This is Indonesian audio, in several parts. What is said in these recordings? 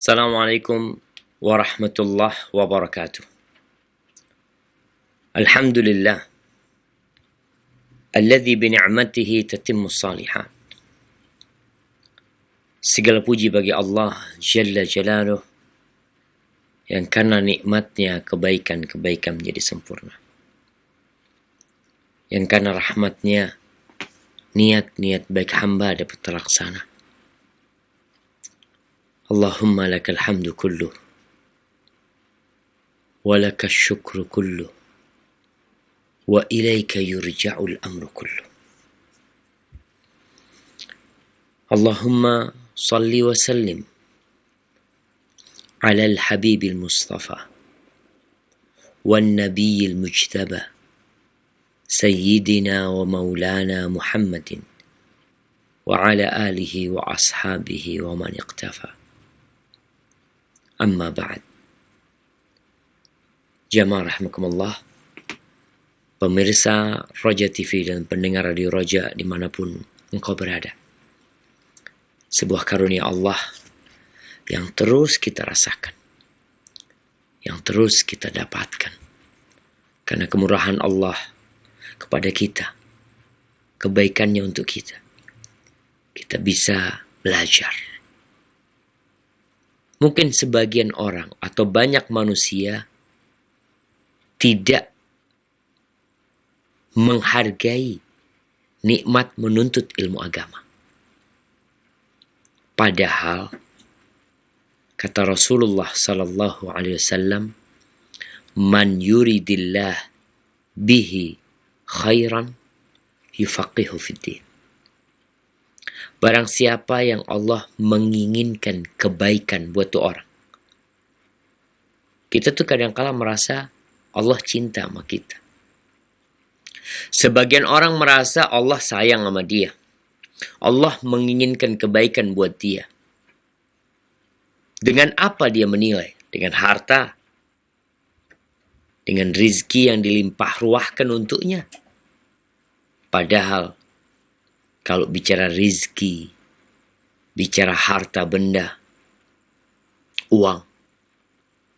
Assalamualaikum warahmatullahi wabarakatuh. Alhamdulillah alladzi bini'matihi tatimmus salihat. Segala puji bagi Allah Jalla Jalaluh yang karena nikmatnya kebaikan-kebaikan menjadi sempurna. Yang karena rahmatnya niat-niat baik hamba dapat terlaksana. Allahumma lakal hamdu kulluh wa lakal syukru kulluh wa ilaika yurja'ul amru kulluh. Allahumma salli wa sallim ala al-habibil mustafa wan nabiyil mujtaba sayyidina wa maulana Muhammadin wa ala alihi wa ashabihi wa man iqtafa. Amma ba'd. Jamaah rahimakumullah, pemirsa Roja TV dan pendengar Radio Roja dimanapun engkau berada. Sebuah karunia Allah yang terus kita rasakan, yang terus kita dapatkan. Karena kemurahan Allah kepada kita, kebaikannya untuk kita, kita bisa belajar. Mungkin sebagian orang atau banyak manusia tidak menghargai nikmat menuntut ilmu agama. Padahal kata Rasulullah sallallahu alaihi wasallam, "Man yuridillah bihi khairan yufaqihu fiddin." Barang siapa yang Allah menginginkan kebaikan buat tuh orang. Kita tuh kadang-kala merasa Allah cinta sama kita. Sebagian orang merasa Allah sayang sama dia. Allah menginginkan kebaikan buat dia. Dengan apa dia menilai? Dengan harta? Dengan rizki yang dilimpah ruahkan untuknya? Padahal kalau bicara rizki, bicara harta benda, uang,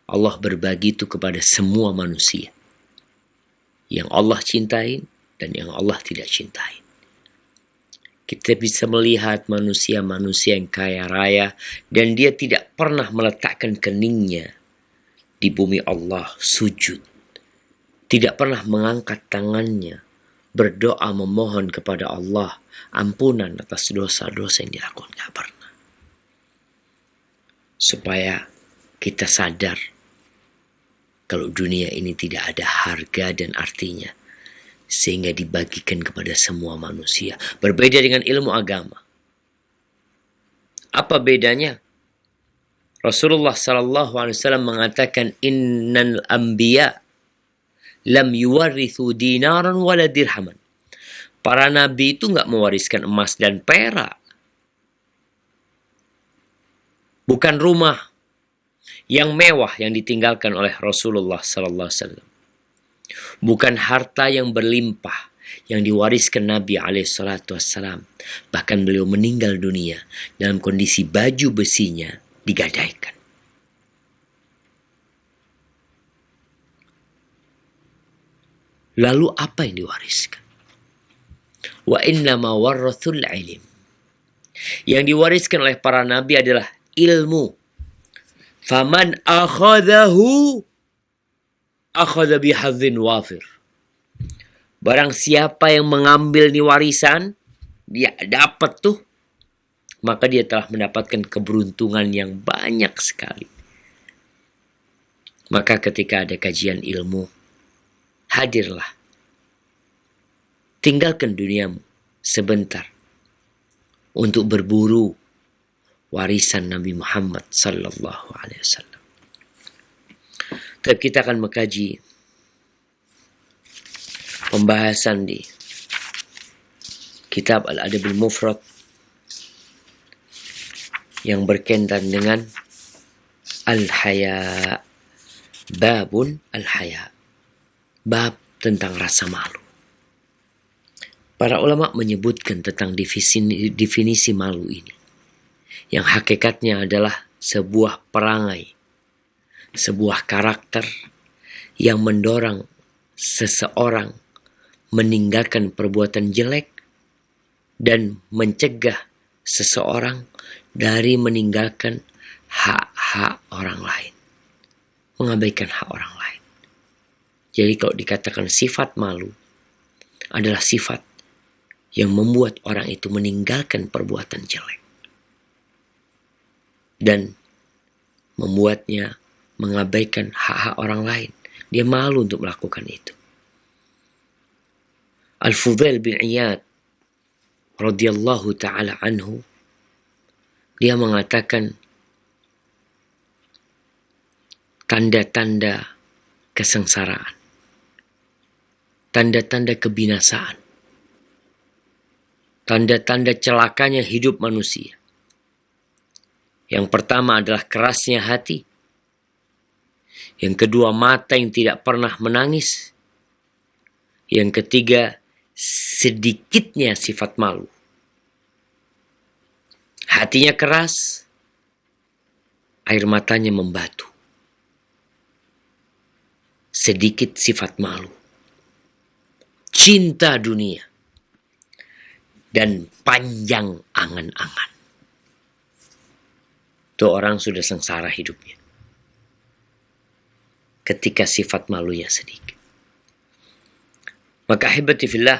Allah berbagi itu kepada semua manusia. Yang Allah cintai dan yang Allah tidak cintai. Kita bisa melihat manusia-manusia yang kaya raya dan dia tidak pernah meletakkan keningnya di bumi Allah sujud. Tidak pernah mengangkat tangannya berdoa memohon kepada Allah ampunan atas dosa-dosa yang dilakukan, gak pernah. Supaya kita sadar kalau dunia ini tidak ada harga dan artinya, sehingga dibagikan kepada semua manusia. Berbeda dengan ilmu agama. Apa bedanya? Rasulullah SAW mengatakan, innal anbiya lam yuwarithu dinaran wala dirhaman. Para nabi itu nggak mewariskan emas dan perak. Bukan rumah yang mewah yang ditinggalkan oleh Rasulullah SAW. Bukan harta yang berlimpah yang diwariskan Nabi SAW. Bahkan beliau meninggal dunia dalam kondisi baju besinya digadaikan. Lalu apa yang diwariskan? Wa innama warrathul ilm. Yang diwariskan oleh para nabi adalah ilmu. Faman akhadahu akhadha bihadzin wafir. Barang siapa yang mengambil ni warisan, dia dapat tuh, maka dia telah mendapatkan keberuntungan yang banyak sekali. Maka ketika ada kajian ilmu, hadirlah. Tinggalkan duniamu sebentar untuk berburu warisan Nabi Muhammad sallallahu alaihi wasallam. Kita akan mengkaji pembahasan di kitab Al-Adabul Mufrad yang berkaitan dengan Al-Haya. Babun Al-Haya. Bab tentang rasa malu. Para ulama menyebutkan tentang definisi malu ini. Yang hakikatnya adalah sebuah perangai, sebuah karakter yang mendorong seseorang meninggalkan perbuatan jelek dan mencegah seseorang dari meninggalkan hak-hak orang lain, mengabaikan hak orang lain. Jadi kalau dikatakan sifat malu adalah sifat yang membuat orang itu meninggalkan perbuatan jelek dan membuatnya mengabaikan hak-hak orang lain. Dia malu untuk melakukan itu. Al-Fudail bin Iyad radhiyallahu ta'ala anhu, dia mengatakan tanda-tanda kesengsaraan, tanda-tanda kebinasaan, tanda-tanda celakanya hidup manusia. Yang pertama adalah kerasnya hati. Yang kedua, mata yang tidak pernah menangis. Yang ketiga, sedikitnya sifat malu. Hatinya keras, air matanya membatu. Sedikit sifat malu. Cinta dunia. Dan panjang angan-angan. Itu orang sudah sengsara hidupnya. Ketika sifat malunya sedikit. Maka ahibati fillah,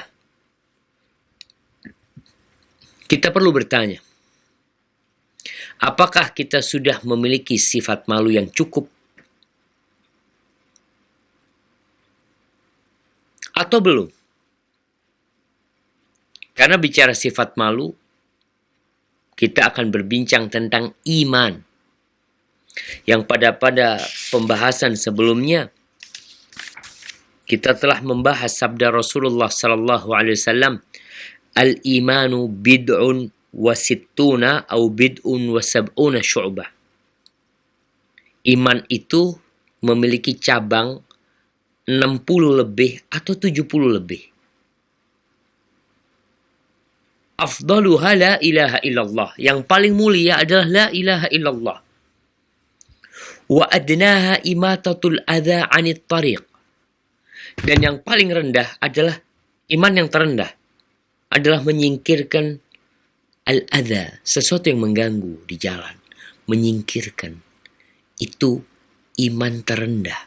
kita perlu bertanya, apakah kita sudah memiliki sifat malu yang cukup? Atau belum? Karena bicara sifat malu, kita akan berbincang tentang iman. Yang pada pembahasan sebelumnya, kita telah membahas sabda Rasulullah sallallahu alaihi wasallam, al-imanu bid'un wa sittuna au bid'un wa sab'una syu'bah. Iman itu memiliki cabang 60 lebih atau 70 lebih. Afdaluha la ilaha illallah. Yang paling mulia adalah la ilaha illallah. Wa adnaha imatatul adha 'anit tariq. Dan yang paling rendah adalah iman yang terendah adalah menyingkirkan al-adha, sesuatu yang mengganggu di jalan. Menyingkirkan. Itu iman terendah.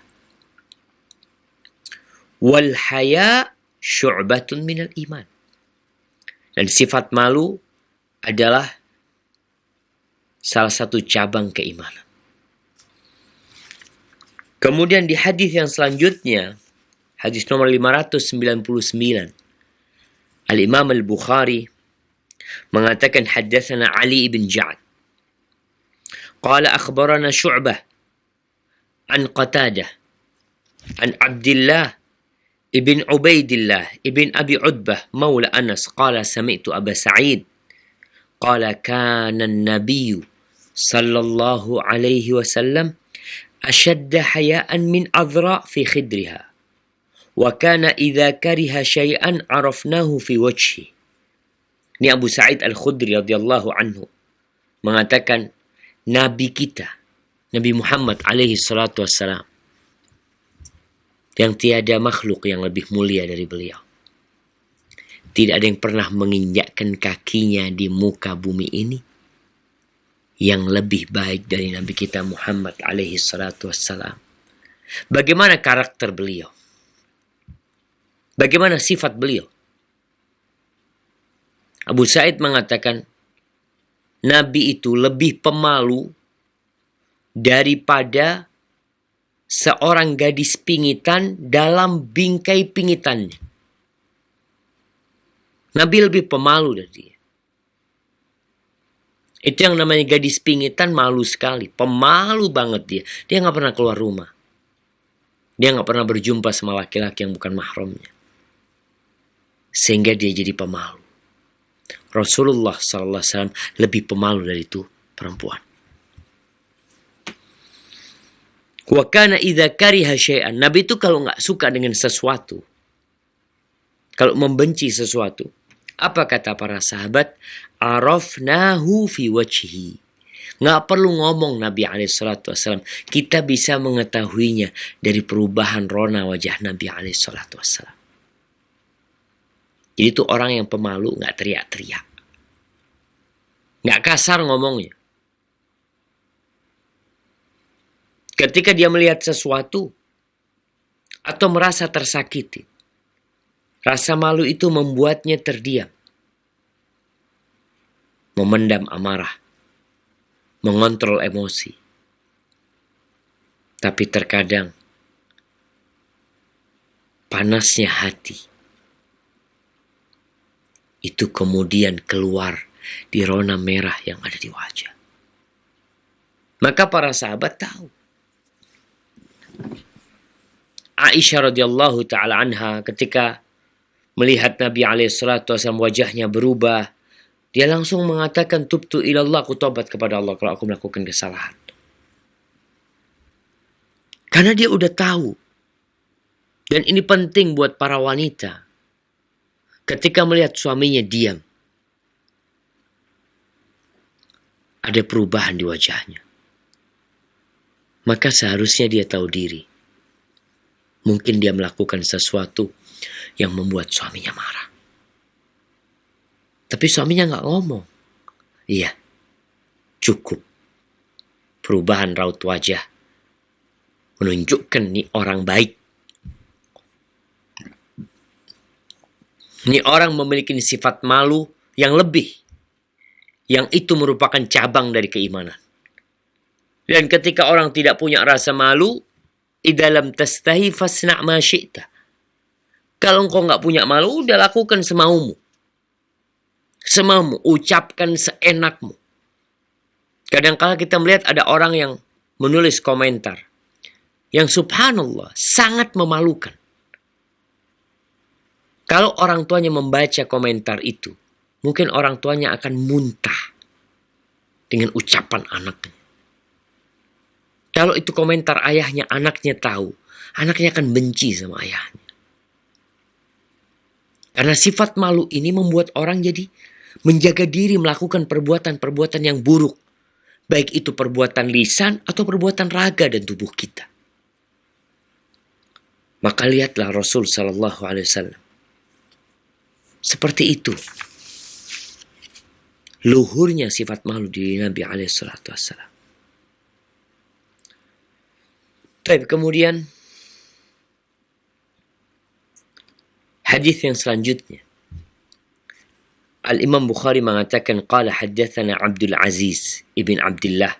Wal haya syu'batun minal iman. Dan sifat malu adalah salah satu cabang keimanan. Kemudian di hadis yang selanjutnya, hadis nomor 599, Al-Imam Al-Bukhari mengatakan haddatsana Ali ibn Ja'ad. Qala akhbarana Syu'bah an Qatadah an Abdullah ibn Ubaidillah ibn Abi Utbah maula Anas qala sami'tu Aba Sa'id qala kana an-nabiy sallallahu alaihi wasallam ashadda haya'an min adra' fi khidriha wa kana idza kariha syai'an arafnahu fi wajhi. Ini Abu Sa'id Al-Khudri radhiyallahu anhu mengatakan Nabi kita, Nabi Muhammad alaihi salatu wassalam, yang tiada makhluk yang lebih mulia dari beliau. Tidak ada yang pernah menginjakkan kakinya di muka bumi ini yang lebih baik dari Nabi kita Muhammad alaihi salatu wassalam. Bagaimana karakter beliau? Bagaimana sifat beliau? Abu Sa'id mengatakan, Nabi itu lebih pemalu daripada seorang gadis pingitan dalam bingkai pingitannya. Nabi lebih pemalu dari dia. Itu yang namanya gadis pingitan, malu sekali. Pemalu banget dia. Dia gak pernah keluar rumah. Dia gak pernah berjumpa sama laki-laki yang bukan mahramnya. Sehingga dia jadi pemalu. Rasulullah SAW lebih pemalu dari itu perempuan. Wa kana idza kariha syai'an. Nabi itu kalau nggak suka dengan sesuatu, kalau membenci sesuatu, apa kata para sahabat? Arafnahu fi wajhi. Nggak perlu ngomong Nabi SAW. Kita bisa mengetahuinya dari perubahan rona wajah Nabi SAW. Jadi itu orang yang pemalu, nggak teriak-teriak. Nggak kasar ngomongnya. Ketika dia melihat sesuatu atau merasa tersakiti, rasa malu itu membuatnya terdiam, memendam amarah, mengontrol emosi. Tapi terkadang panasnya hati itu kemudian keluar di rona merah yang ada di wajah. Maka para sahabat tahu. Aisyah radhiyallahu taala anha ketika melihat Nabi SAW wajahnya berubah, dia langsung mengatakan, tubtu ilallah, aku tobat kepada Allah kalau aku melakukan kesalahan. Karena dia udah tahu. Dan ini penting buat para wanita. Ketika melihat suaminya diam, ada perubahan di wajahnya, maka seharusnya dia tahu diri. Mungkin dia melakukan sesuatu yang membuat suaminya marah. Tapi suaminya nggak ngomong. Iya, cukup. Perubahan raut wajah menunjukkan nih orang baik. Ini orang memiliki sifat malu yang lebih. Yang itu merupakan cabang dari keimanan. Dan ketika orang tidak punya rasa malu, idalam tastahi fasna' ma syi'ta. Kalau engkau nggak punya malu, udah lakukan semaumu. Semaumu, ucapkan seenakmu. Kadang-kala kita melihat ada orang yang menulis komentar yang subhanallah sangat memalukan. Kalau orang tuanya membaca komentar itu, mungkin orang tuanya akan muntah dengan ucapan anaknya. Kalau itu komentar ayahnya, anaknya tahu, anaknya akan benci sama ayahnya. Karena sifat malu ini membuat orang jadi menjaga diri melakukan perbuatan-perbuatan yang buruk. Baik itu perbuatan lisan atau perbuatan raga dan tubuh kita. Maka lihatlah Rasul SAW. Seperti itu. Luhurnya sifat malu di Nabi SAW. Baik, kemudian hadis yang selanjutnya. Al-Imam Bukhari mengatakan qala haddatsana Abdul Aziz ibn Abdullah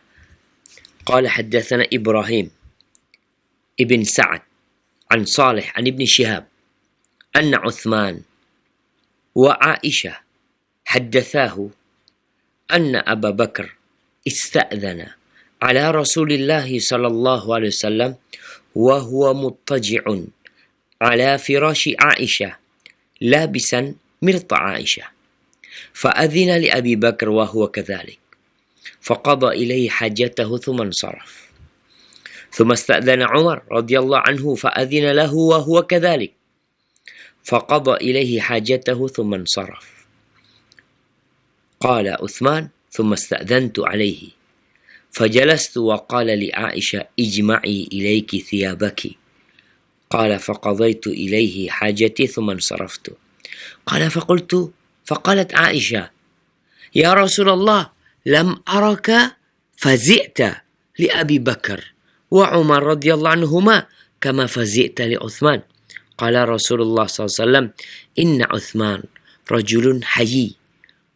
qala haddatsana Ibrahim ibn Sa'ad an Salih an Ibn Shihab anna Uthman wa Aisyah haddathahu anna Abu Bakar ista'dhana ala Rasulillah sallallahu alaihi wasallam wa huwa muttaji'un ala firashi Aisyah labisan mirta Aisyah. فأذن لأبي بكر وهو كذلك فقضى إليه حاجته ثم انصرف ثم استأذن عمر رضي الله عنه فأذن له وهو كذلك فقضى إليه حاجته ثم انصرف قال عثمان ثم استأذنت عليه فجلست وقال لعائشة اجمعي إليك ثيابك قال فقضيت إليه حاجتي ثم انصرفت قال فقالت عائشة يا رسول الله لم أرك فزئت لأبي بكر وعمر رضي الله عنهما كما فزئت لعثمان قال رسول الله صلى الله عليه وسلم إن عثمان رجل حيي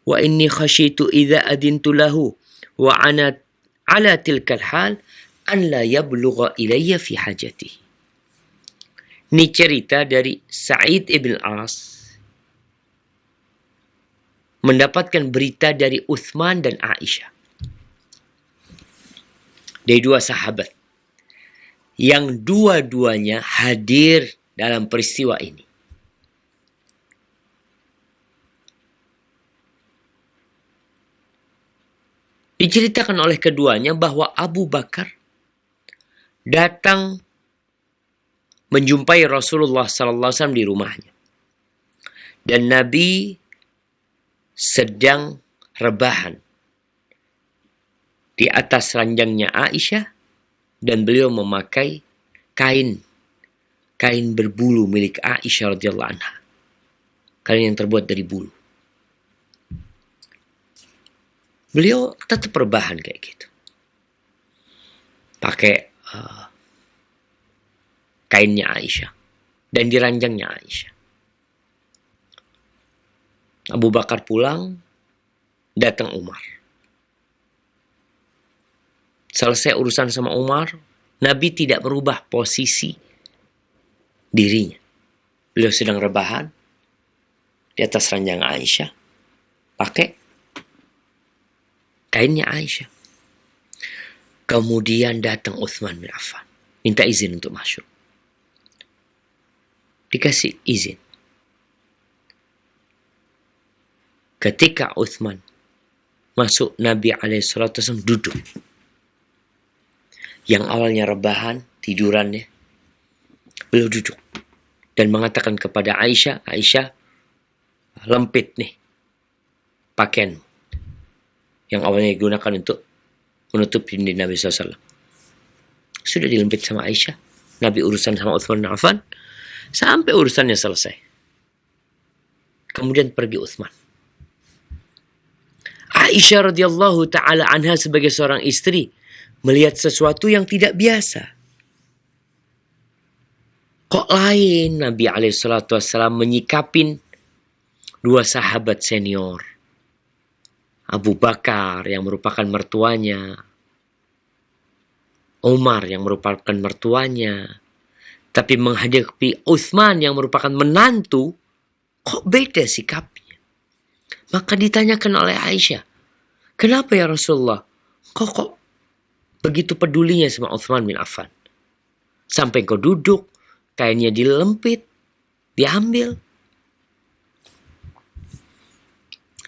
وإني خشيت إذا أذنت له وأنا على تلك الحال أن لا يبلغ إلي في حاجته. Ini cerita dari Sa'id ibn As mendapatkan berita dari Uthman dan Aisyah. Dari dua sahabat. Yang dua-duanya hadir dalam peristiwa ini. Diceritakan oleh keduanya bahwa Abu Bakar datang menjumpai Rasulullah SAW di rumahnya. Dan Nabi sedang rebahan di atas ranjangnya Aisyah, dan beliau memakai kain berbulu milik Aisyah radhiyallahu anha. Kain yang terbuat dari bulu. Beliau tetap rebahan kayak gitu. Pakai kainnya Aisyah dan di ranjangnya Aisyah. Abu Bakar pulang, datang Umar. Selesai urusan sama Umar, Nabi tidak merubah posisi dirinya. Beliau sedang rebahan di atas ranjang Aisyah, pakai kainnya Aisyah. Kemudian datang Utsman bin Affan, minta izin untuk masuk. Dikasih izin. Ketika Utsman masuk, Nabi SAW duduk. Yang awalnya rebahan, tidurannya, beliau duduk. Dan mengatakan kepada Aisyah, Aisyah, lempit nih pakaian yang awalnya digunakan untuk menutup diri Nabi SAW. Sudah dilempit sama Aisyah. Nabi urusan sama Utsman bin Affan sampai urusannya selesai. Kemudian pergi Utsman. Aisyah radhiyallahu taala anha sebagai seorang istri melihat sesuatu yang tidak biasa. Kok lain Nabi SAW menyikapin dua sahabat senior, Abu Bakar yang merupakan mertuanya, Umar yang merupakan mertuanya, tapi menghadapi Utsman yang merupakan menantu, kok beda sikapnya? Maka ditanyakan oleh Aisyah, kenapa ya Rasulullah? Kok begitu pedulinya sama Utsman bin Affan? Sampai kau duduk, kainnya dilempit, diambil.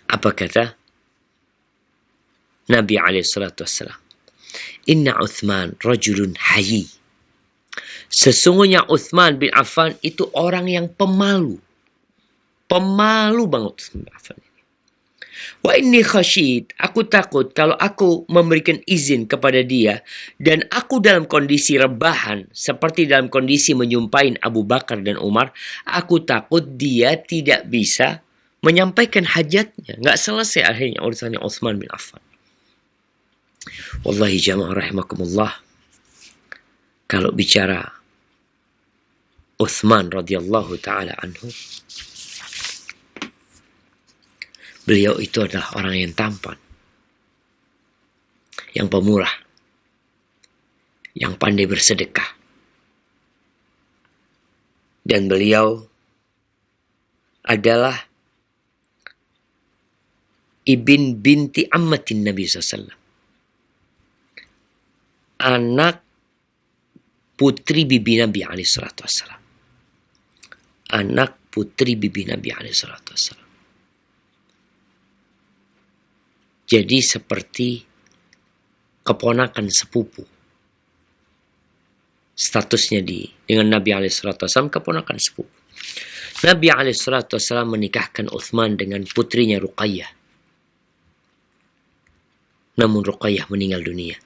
Apa kata Nabi SAW? Inna Utsman rajulun hayy. Sesungguhnya Utsman bin Affan itu orang yang pemalu. Pemalu banget Utsman bin Affan. Wa inni khasyid, aku takut kalau aku memberikan izin kepada dia dan aku dalam kondisi rebahan seperti dalam kondisi menyumpahin Abu Bakar dan Umar, aku takut dia tidak bisa menyampaikan hajatnya. Nggak selesai akhirnya urusannya Utsman bin Affan. Wallahi jamaah rahimakumullah, kalau bicara Utsman radhiyallahu taala anhu, beliau itu adalah orang yang tampan, yang pemurah, yang pandai bersedekah. Dan beliau adalah ibn binti ammatin Nabi SAW. Anak putri bibi Nabi SAW. Anak putri bibi Nabi SAW. Jadi seperti keponakan sepupu. Statusnya dengan Nabi SAW keponakan sepupu. Nabi SAW menikahkan Utsman dengan putrinya Ruqayyah. Namun Ruqayyah meninggal dunia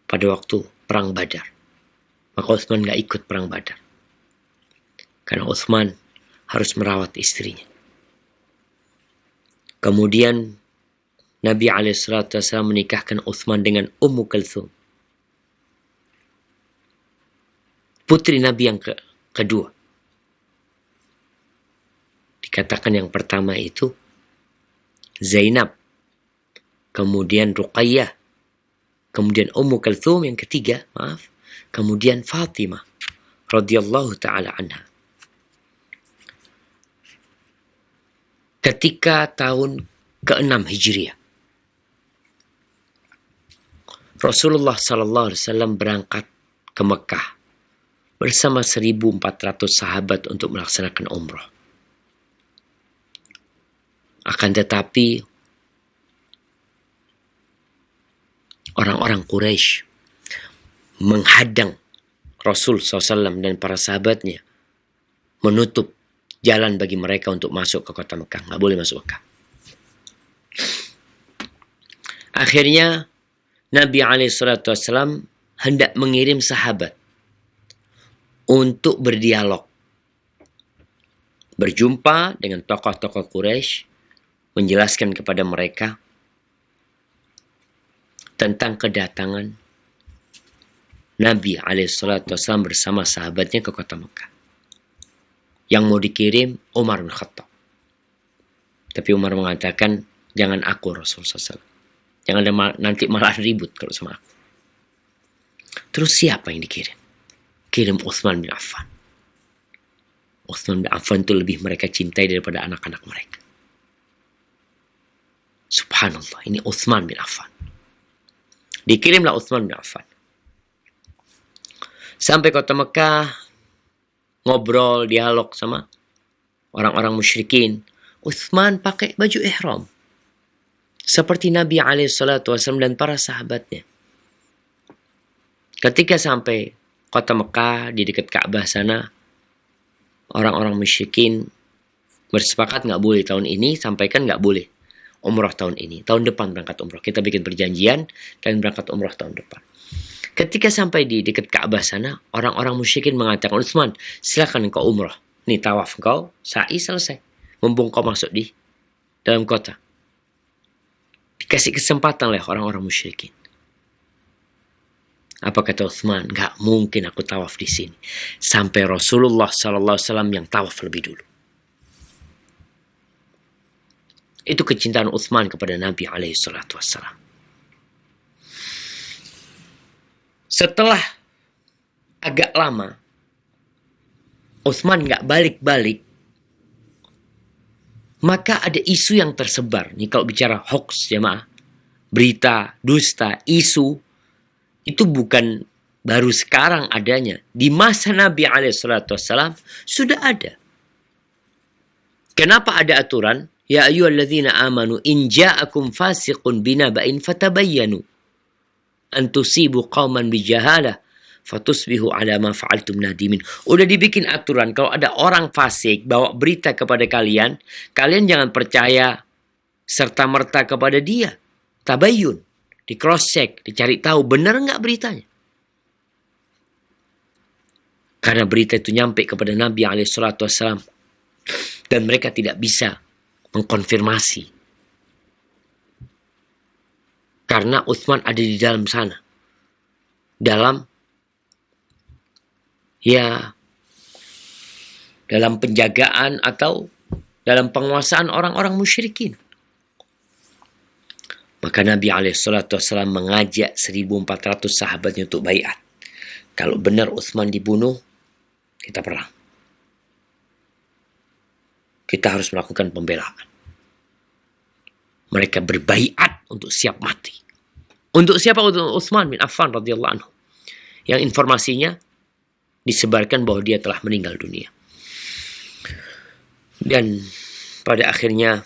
pada waktu perang Badar. Maka Utsman gak ikut perang Badar. Karena Utsman harus merawat istrinya. Kemudian Nabi SAW menikahkan Utsman dengan Ummu Kulthum, putri Nabi yang kedua. Dikatakan yang pertama itu Zainab, kemudian Ruqayyah, kemudian Ummu Kulthum yang ketiga, kemudian Fatimah radhiyallahu taala anha. Ketika tahun ke-6 Hijriah, Rasulullah SAW berangkat ke Mekah bersama 1.400 sahabat untuk melaksanakan umrah. Akan tetapi orang-orang Quraisy menghadang Rasul SAW dan para sahabatnya, menutup jalan bagi mereka untuk masuk ke kota Mekah. Nggak boleh masuk Mekah. Akhirnya Nabi SAW hendak mengirim sahabat untuk berdialog, berjumpa dengan tokoh-tokoh Quraisy, menjelaskan kepada mereka tentang kedatangan Nabi SAW bersama sahabatnya ke kota Mekah. Yang mau dikirim Umar bin Khattab. Tapi Umar mengatakan, jangan aku Rasulullah SAW. Jangan nanti malah ribut kalau sama aku. Terus siapa yang dikirim? Kirim Utsman bin Affan. Utsman bin Affan itu lebih mereka cintai daripada anak-anak mereka. Subhanallah, ini Utsman bin Affan. Dikirimlah Utsman bin Affan. Sampai kota Mekah, ngobrol, dialog sama orang-orang musyrikin. Utsman pakai baju ihram. Seperti Nabi SAW dan para sahabatnya. Ketika sampai kota Mekah, di dekat Ka'bah sana, orang-orang musyrikin bersepakat nggak boleh tahun ini, sampaikan nggak boleh umrah tahun ini. Tahun depan berangkat umrah. Kita bikin perjanjian, kalian berangkat umrah tahun depan. Ketika sampai di dekat Ka'bah sana, orang-orang musyrikin mengatakan, Utsman, silakan engkau umrah. Nih tawaf engkau, sa'i selesai. Mumpung kau masuk di dalam kota. Dikasih kesempatan oleh orang-orang musyrikin. Apa kata Utsman? Gak mungkin aku tawaf di sini. Sampai Rasulullah SAW yang tawaf lebih dulu. Itu kecintaan Utsman kepada Nabi SAW. Setelah agak lama, Utsman gak balik-balik, maka ada isu yang tersebar. Nih kalau bicara hoax jemaah, berita, dusta, isu, itu bukan baru sekarang adanya. Di masa Nabi SAW sudah ada. Kenapa ada aturan? Ya ayyuhalladzina amanu in ja'akum fasiqun binaba'in fatabayyanu an tusibu qauman bijahalah fatusbihu ala ma fa'altum nadimin. Udah dibikin aturan, kalau ada orang fasik bawa berita kepada kalian, kalian jangan percaya serta-merta kepada dia. Tabayyun, di cross check, dicari tahu benar nggak beritanya. Karena berita itu nyampe kepada Nabi SAW dan mereka tidak bisa mengkonfirmasi. Karena Utsman ada di dalam sana. Dalam penjagaan atau dalam penguasaan orang-orang musyrikin. Maka Nabi SAW mengajak 1.400 sahabatnya untuk baiat. Kalau benar Utsman dibunuh, kita perang. Kita harus melakukan pembelaan. Mereka berbaiat untuk siap mati. Untuk siapa? Untuk Utsman bin Affan radhiyallahu anhu. Yang informasinya disebarkan bahwa dia telah meninggal dunia. Dan pada akhirnya,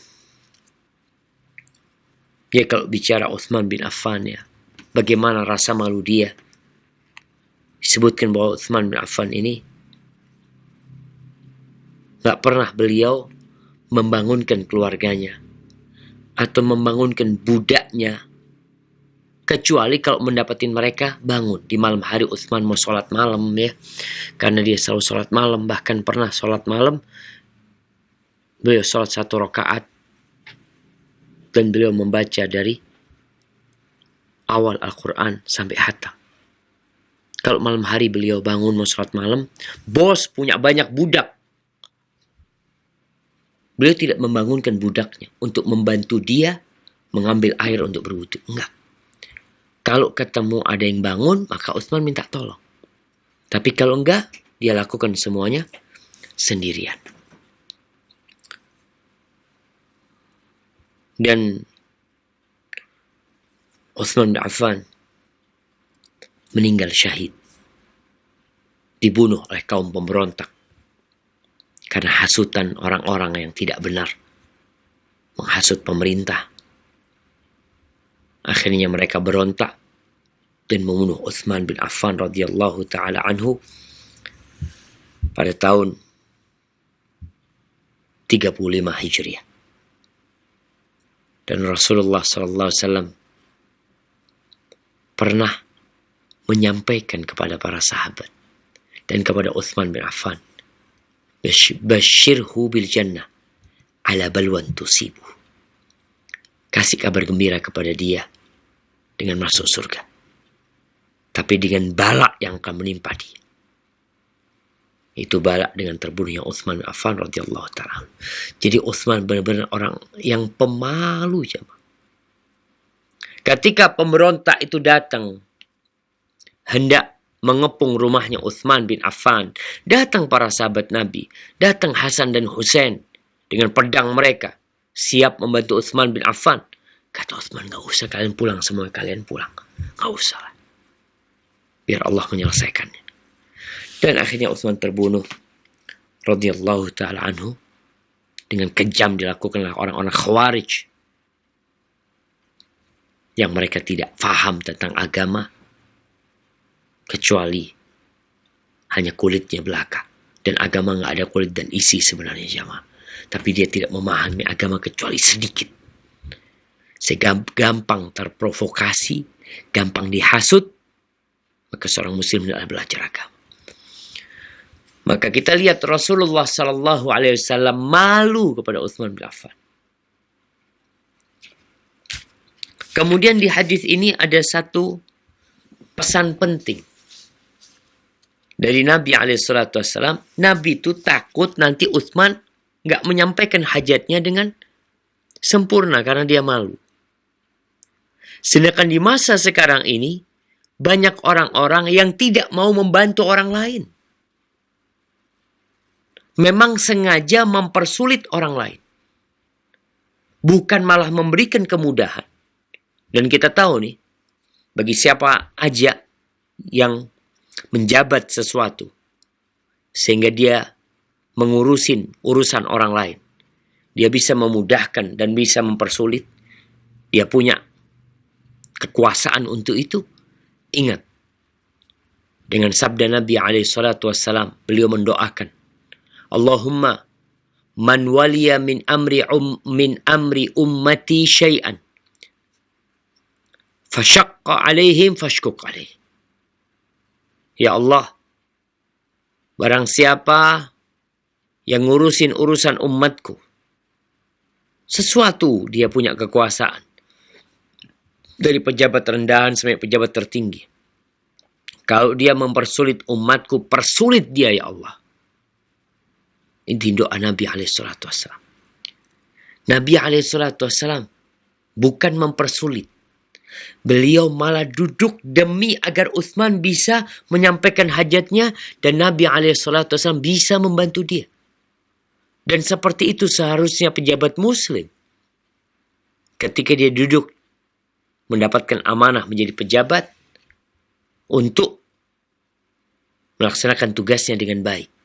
ya kalau bicara Utsman bin Affan ya, bagaimana rasa malu dia. Disebutkan bahwa Utsman bin Affan ini gak pernah beliau membangunkan keluarganya atau membangunkan budaknya, kecuali kalau mendapatin mereka bangun. Di malam hari Utsman mau sholat malam ya, karena dia selalu sholat malam. Bahkan pernah sholat malam beliau sholat 1 rakaat dan beliau membaca dari awal Al-Quran sampai khatam. Kalau malam hari beliau bangun mau sholat malam, bos punya banyak budak, beliau tidak membangunkan budaknya untuk membantu dia mengambil air untuk berwudu. Enggak. Kalau ketemu ada yang bangun, maka Utsman minta tolong. Tapi kalau enggak, dia lakukan semuanya sendirian. Dan Utsman bin Affan meninggal syahid. Dibunuh oleh kaum pemberontak. Karena hasutan orang-orang yang tidak benar. Menghasut pemerintah. Akhirnya mereka berontak dan membunuh Utsman bin Affan radhiyallahu taala anhu pada tahun 35 Hijriah. Dan Rasulullah sallallahu alaihi wasallam pernah menyampaikan kepada para sahabat dan kepada Uthman bin Affan, "Basyirhu bil jannah ala balwan tusibu." Kasih kabar gembira kepada dia dengan masuk surga, tapi dengan bala yang akan menimpa dia. Itu bala dengan terbunuhnya Uthman bin Affan radhiyallahu ta'ala. Jadi Uthman benar-benar orang yang pemalu, jemaah. Ketika pemberontak itu datang hendak mengepung rumahnya Uthman bin Affan, datang para sahabat Nabi, datang Hasan dan Husain dengan pedang mereka, siap membantu Uthman bin Affan. Kata Uthman, "Gak usah kalian pulang, semua kalian pulang. Gak usah. Biar Allah menyelesaikannya." Dan akhirnya Uthman terbunuh radhiyallahu ta'ala anhu. Dengan kejam dilakukan oleh orang-orang Khawarij yang mereka tidak faham tentang agama kecuali hanya kulitnya belaka. Dan agama gak ada kulit dan isi sebenarnya, jamaah. Tapi dia tidak memahami agama kecuali sedikit. Gampang terprovokasi, gampang dihasut, maka seorang muslim tidak belajar agama. Maka kita lihat Rasulullah sallallahu alaihi wasallam malu kepada Uthman bin Affan. Kemudian di hadis ini ada satu pesan penting dari Nabi alaihi salatu wasallam. Nabi itu takut nanti Uthman nggak menyampaikan hajatnya dengan sempurna karena dia malu. Sedangkan di masa sekarang ini banyak orang-orang yang tidak mau membantu orang lain. Memang sengaja mempersulit orang lain. Bukan malah memberikan kemudahan. Dan kita tahu nih, bagi siapa aja yang menjabat sesuatu, sehingga dia mengurusin urusan orang lain, dia bisa memudahkan dan bisa mempersulit, dia punya kekuasaan untuk itu. Ingat, dengan sabda Nabi SAW, beliau mendoakan, Allahumma man waliya min amri ummati syai'an fashaqqa alaihim fashkuk alaih. Ya Allah, barang siapa yang ngurusin urusan umatku, sesuatu dia punya kekuasaan, dari pejabat rendahan sampai pejabat tertinggi, kalau dia mempersulit umatku, persulit dia ya Allah. Ini doa Nabi SAW. Nabi SAW bukan mempersulit. Beliau malah duduk demi agar Uthman bisa menyampaikan hajatnya dan Nabi SAW bisa membantu dia. Dan seperti itu seharusnya pejabat muslim. Ketika dia duduk mendapatkan amanah menjadi pejabat untuk melaksanakan tugasnya dengan baik.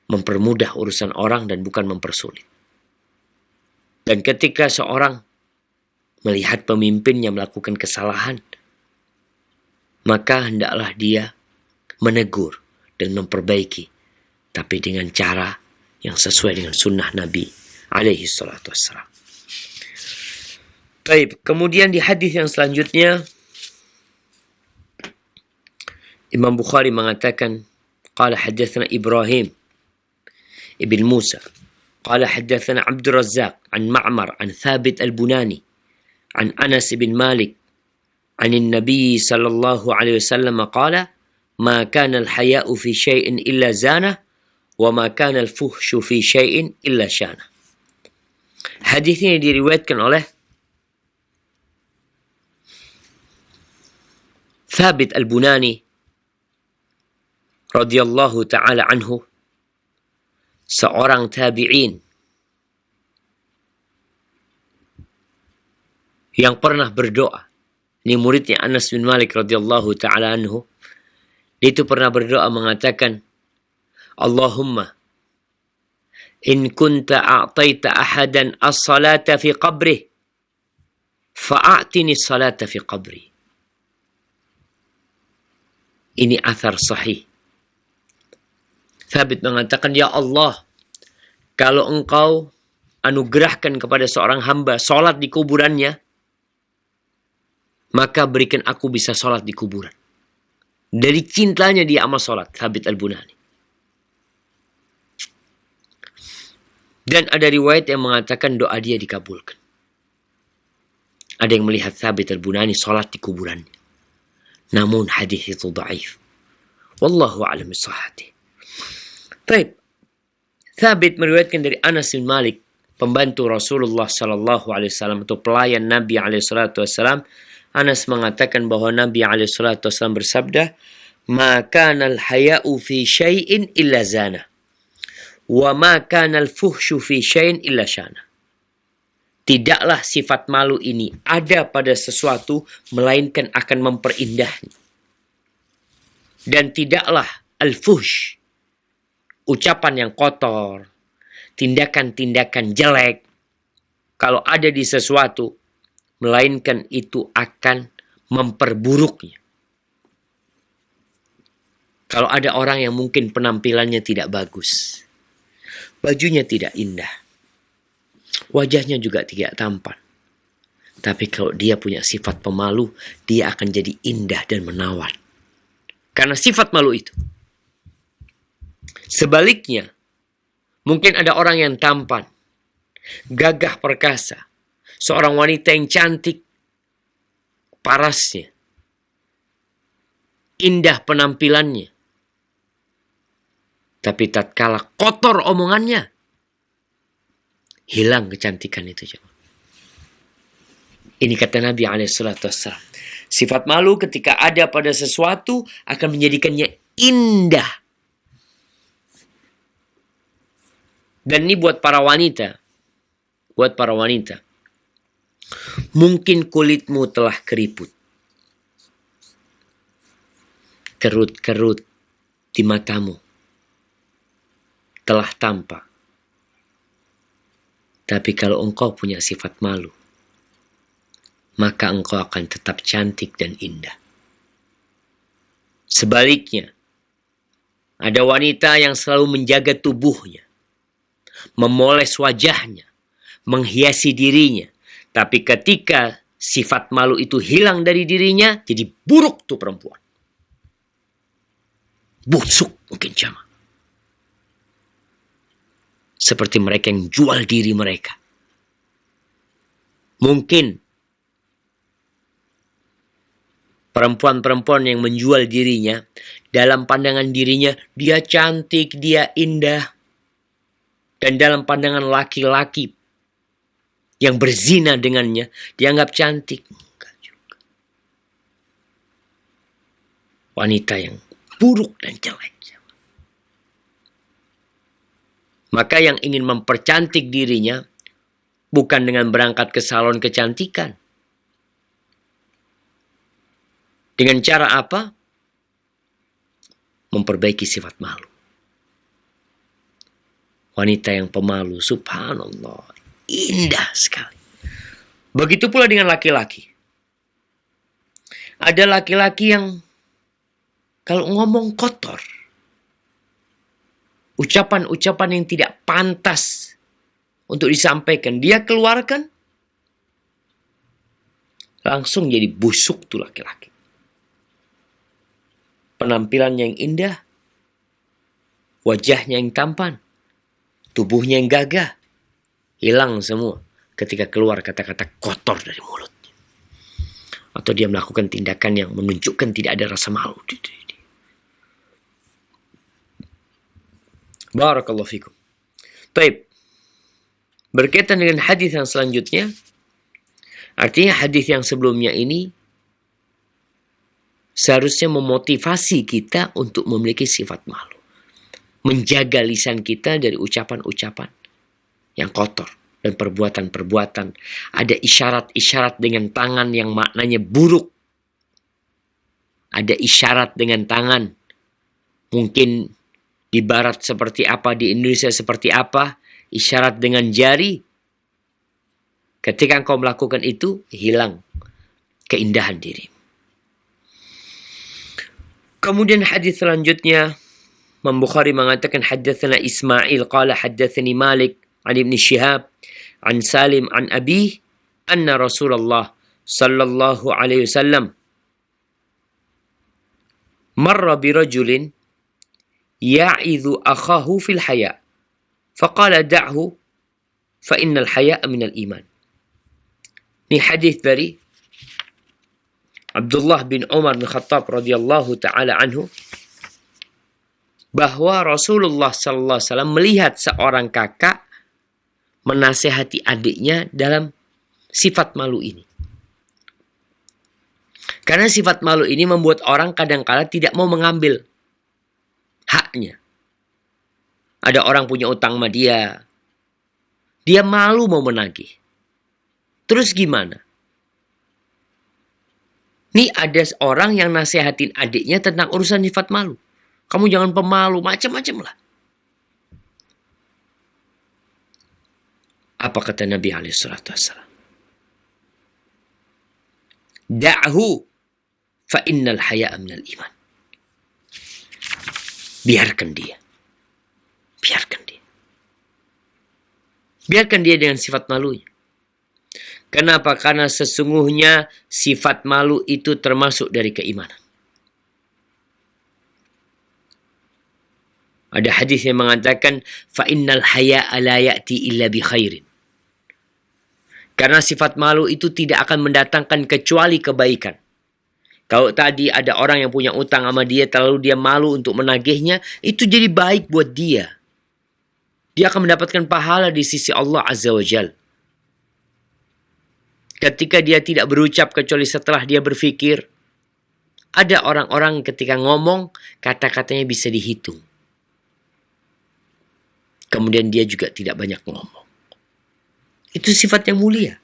Mempermudah urusan orang dan bukan mempersulit. Dan ketika seorang melihat pemimpinnya melakukan kesalahan, maka hendaklah dia menegur dan memperbaiki, tapi dengan cara yang sesuai dengan sunnah Nabi alaihi salatu wassalam. Baik, kemudian di hadis yang selanjutnya Imam Bukhari mengatakan, qala hadatsana Ibrahim ibn Musa qala hadatsana Abdul Razzaq an Ma'mar an Thabit al-Bunani an Anas bin Malik an Nabi sallallahu alaihi wasallam qala ma kana al-haya'u fi syai'in illa zana wa ma kana al-fuhsyu fi syai'in illa syana. Hadis ini diriwayatkan oleh Thabit al-Bunani radhiyallahu ta'ala anhu, seorang tabi'in yang pernah berdoa. Ini muridnya Anas bin Malik radhiyallahu ta'ala anhu. Dia itu pernah berdoa mengatakan, Allahumma in kunta a'taita ahadan as-salata fi qabrih fa'atini as-salata fi qabri. Ini athar sahih. Thabit mengatakan, ya Allah, kalau engkau anugerahkan kepada seorang hamba salat di kuburannya, maka berikan aku bisa sholat di kuburan. Dari cintanya dia amal sholat, Thabit Al-Bunani. Dan ada riwayat yang mengatakan doa dia dikabulkan. Ada yang melihat Thabit Al-Bunani sholat di kuburannya. Namun hadis itu dhaif. Wallahu a'lam bishawab. Baik. Thabit meriwayatkan dari Anas bin Malik, pembantu Rasulullah sallallahu alaihi wasallam atau pelayan Nabi alaihi salatu wasallam. Anas mengatakan bahwa Nabi alaihi salatu wasallam bersabda, "Ma kana al-haya'u fi syai'in illa zana, wa ma kana al-fuhsyu fi syai'in illa syana." Tidaklah sifat malu ini ada pada sesuatu melainkan akan memperindahnya. Dan tidaklah al-fuhsh, ucapan yang kotor, tindakan-tindakan jelek, kalau ada di sesuatu, melainkan itu akan memperburuknya. Kalau ada orang yang mungkin penampilannya tidak bagus, bajunya tidak indah, wajahnya juga tidak tampan, tapi kalau dia punya sifat pemalu, dia akan jadi indah dan menawan. Karena sifat malu itu. Sebaliknya, mungkin ada orang yang tampan, gagah perkasa, seorang wanita yang cantik, parasnya, indah penampilannya, tapi tatkala kotor omongannya, hilang kecantikan itu. Ini kata Nabi SAW. Sifat malu ketika ada pada sesuatu akan menjadikannya indah. Dan ini buat para wanita. Buat para wanita. Mungkin kulitmu telah keriput. Kerut-kerut di matamu telah tampak. Tapi kalau engkau punya sifat malu, maka engkau akan tetap cantik dan indah. Sebaliknya, ada wanita yang selalu menjaga tubuhnya, memoles wajahnya, menghiasi dirinya. Tapi ketika sifat malu itu hilang dari dirinya, jadi buruk tuh perempuan. Busuk mungkin jamaah. Seperti mereka yang jual diri mereka. Mungkin perempuan-perempuan yang menjual dirinya, dalam pandangan dirinya, dia cantik, dia indah. Dan dalam pandangan laki-laki yang berzina dengannya, dianggap cantik. Enggak juga. Wanita yang buruk dan jelek. Maka yang ingin mempercantik dirinya, bukan dengan berangkat ke salon kecantikan. Dengan cara apa? Memperbaiki sifat malu. Wanita yang pemalu, subhanallah, indah sekali. Begitu pula dengan laki-laki. Ada laki-laki yang kalau ngomong kotor, ucapan-ucapan yang tidak pantas untuk disampaikan, dia keluarkan, langsung jadi busuk tuh laki-laki. Penampilannya yang indah, wajahnya yang tampan, tubuhnya yang gagah, hilang semua ketika keluar kata-kata kotor dari mulutnya. Atau dia melakukan tindakan yang menunjukkan tidak ada rasa malu. Barakallahu fikum. Baik. Berkaitan dengan hadis yang selanjutnya, artinya hadis yang sebelumnya ini seharusnya memotivasi kita untuk memiliki sifat malu. Menjaga lisan kita dari ucapan-ucapan yang kotor dan perbuatan-perbuatan. Ada isyarat-isyarat dengan tangan yang maknanya buruk. Ada isyarat dengan tangan. Mungkin di barat seperti apa, di Indonesia seperti apa. Isyarat dengan jari. Ketika engkau melakukan itu, hilang keindahan diri. Kemudian hadis selanjutnya, Imam Bukhari mengatakan haddatsana Ismail qala haddatsani Malik an Ibn Shihab an Salim an Abi anna Rasulullah sallallahu alaihi wasallam marra birajulin ya'idhu akhahu fil haya faqala da'hu fa innal haya'a minal iman. Ini hadis dari Abdullah bin Umar bin Khattab radhiyallahu taala anhu, bahwa Rasulullah sallallahu alaihi wasallam melihat seorang kakak menasehati adiknya dalam sifat malu ini. Karena sifat malu ini membuat orang kadang-kala tidak mau mengambil haknya. Ada orang punya utang sama dia. Dia malu mau menagih. Terus gimana? Nih ada orang yang nasihatin adiknya tentang urusan sifat malu. Kamu jangan pemalu, macam-macam lah. Apa kata Nabi SAW? Da'hu fa innal haya'a minal iman. Biarkan dia. Biarkan dia. Biarkan dia dengan sifat malunya. Kenapa? Karena sesungguhnya sifat malu itu termasuk dari keimanan. Ada hadis yang mengatakan fa innal haya'a la ya'ti illa bi khairin. Karena sifat malu itu tidak akan mendatangkan kecuali kebaikan. Kalau tadi ada orang yang punya utang sama dia, lalu dia malu untuk menagihnya, itu jadi baik buat dia. Dia akan mendapatkan pahala di sisi Allah Azza wa Jal. Ketika dia tidak berucap kecuali setelah dia berfikir. Ada orang-orang ketika ngomong, kata-katanya bisa dihitung. Kemudian dia juga tidak banyak ngomong. Itu sifat yang mulia.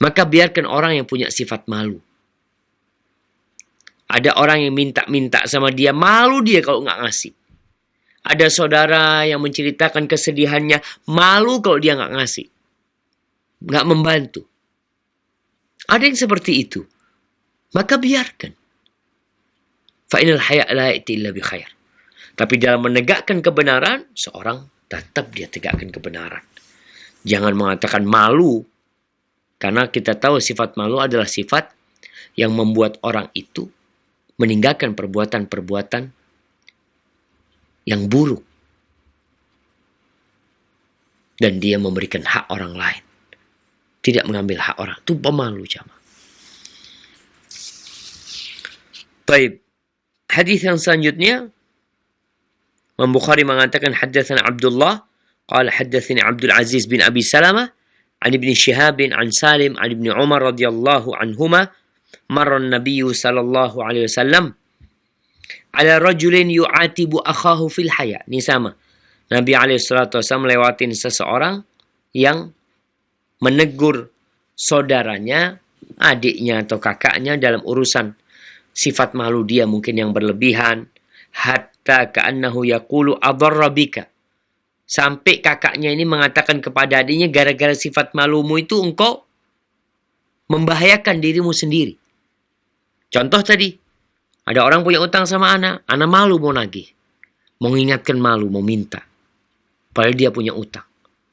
Maka biarkan orang yang punya sifat malu. Ada orang yang minta-minta sama dia, malu dia kalau nggak ngasih. Ada saudara yang menceritakan kesedihannya, malu kalau dia nggak ngasih. Nggak membantu. Ada yang seperti itu. Maka biarkan. Fa'inal haya' la ya'ti illa bi khair. Tapi dalam menegakkan kebenaran, seorang tetap dia tegakkan kebenaran. Jangan mengatakan malu. Karena kita tahu sifat malu adalah sifat yang membuat orang itu meninggalkan perbuatan-perbuatan yang buruk. Dan dia memberikan hak orang lain. Tidak mengambil hak orang. Itu pemalu jamaah. Baik. Hadis yang selanjutnya. Imam Bukhari mengatakan haddatsana Abdullah. Qala haddatsani Abdul Aziz bin Abi Salamah. An Ibn Shihab an Salim an Ibn Umar radhiyallahu anhuma. Marra an-Nabiy sallallahu alaihi wasallam ala rajulin yu'atibu akhahu fil haya. Ini sama. Nabi alaihi salatu wasallam lewatin seseorang yang menegur saudaranya, adiknya atau kakaknya dalam urusan sifat malu dia mungkin yang berlebihan. Hatta ka'annahu yaqulu adarra bika. Sampai kakaknya ini mengatakan kepada adiknya, gara-gara sifat malumu itu engkau membahayakan dirimu sendiri. Contoh tadi, ada orang punya utang sama anak malu mau nagih. Mau ingatkan malu, mau minta. Padahal dia punya utang.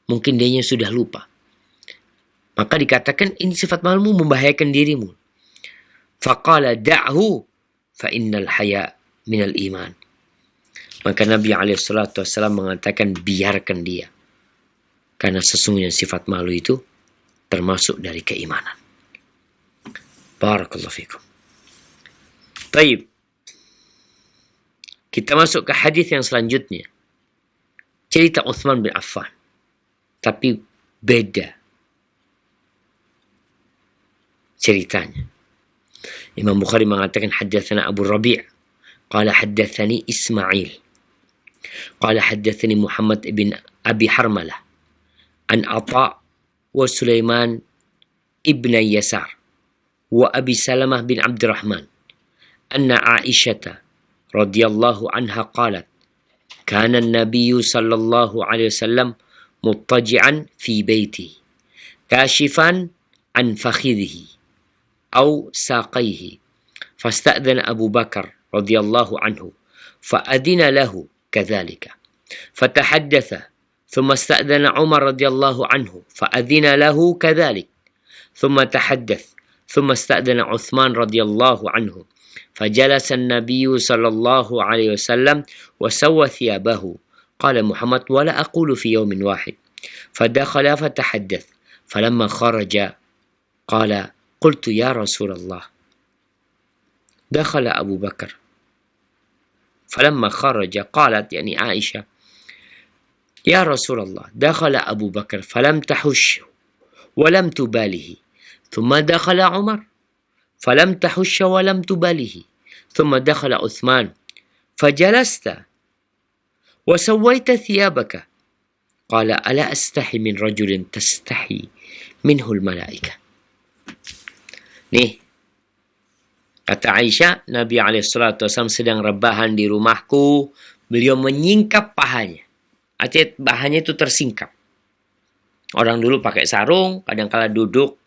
Mungkin dianya sudah lupa. Maka dikatakan ini sifat malumu membahayakan dirimu. Faqala da'hu fa innal haya minal iman. Maka Nabi SAW mengatakan biarkan dia. Karena sesungguhnya sifat malu itu termasuk dari keimanan. Barakallahu fikum. Baik. Kita masuk ke hadis yang selanjutnya. Cerita Utsman bin Affan. Tapi beda ceritanya. Imam Bukhari mengatakan haddatsana Abu Rabi'. Qala haddatsani Ismail. Qala haddatsani Muhammad ibn Abi Harmalah. An Atha wa Sulaiman ibn Yasar. Wa Abi Salamah bin Abdurrahman. Anna Aisyah radhiyallahu anha qalat. Kana an-nabiy sallallahu alaihi wasallam muttaji'an fi baiti. Kashifan an fakhidhihi. أو ساقيه فاستأذن أبو بكر رضي الله عنه فأذن له كذلك فتحدث ثم استأذن عمر رضي الله عنه فأذن له كذلك ثم تحدث ثم استأذن عثمان رضي الله عنه فجلس النبي صلى الله عليه وسلم وسوى ثيابه قال محمد ولا أقول في يوم واحد فدخل فتحدث فلما خرج قال قلت يا رسول الله دخل أبو بكر فلما خرج قالت يعني عائشة يا رسول الله دخل أبو بكر فلم تحش ولم تباله ثم دخل عمر فلم تحش ولم تباله ثم دخل عثمان فجلست وسويت ثيابك قال ألا أستحي من رجل تستحي منه الملائكة. Nih, kata Aisyah, Nabi SAW sedang rebahan di rumahku, beliau menyingkap pahanya. Artinya pahanya itu tersingkap. Orang dulu pakai sarung, kadang-kala duduk,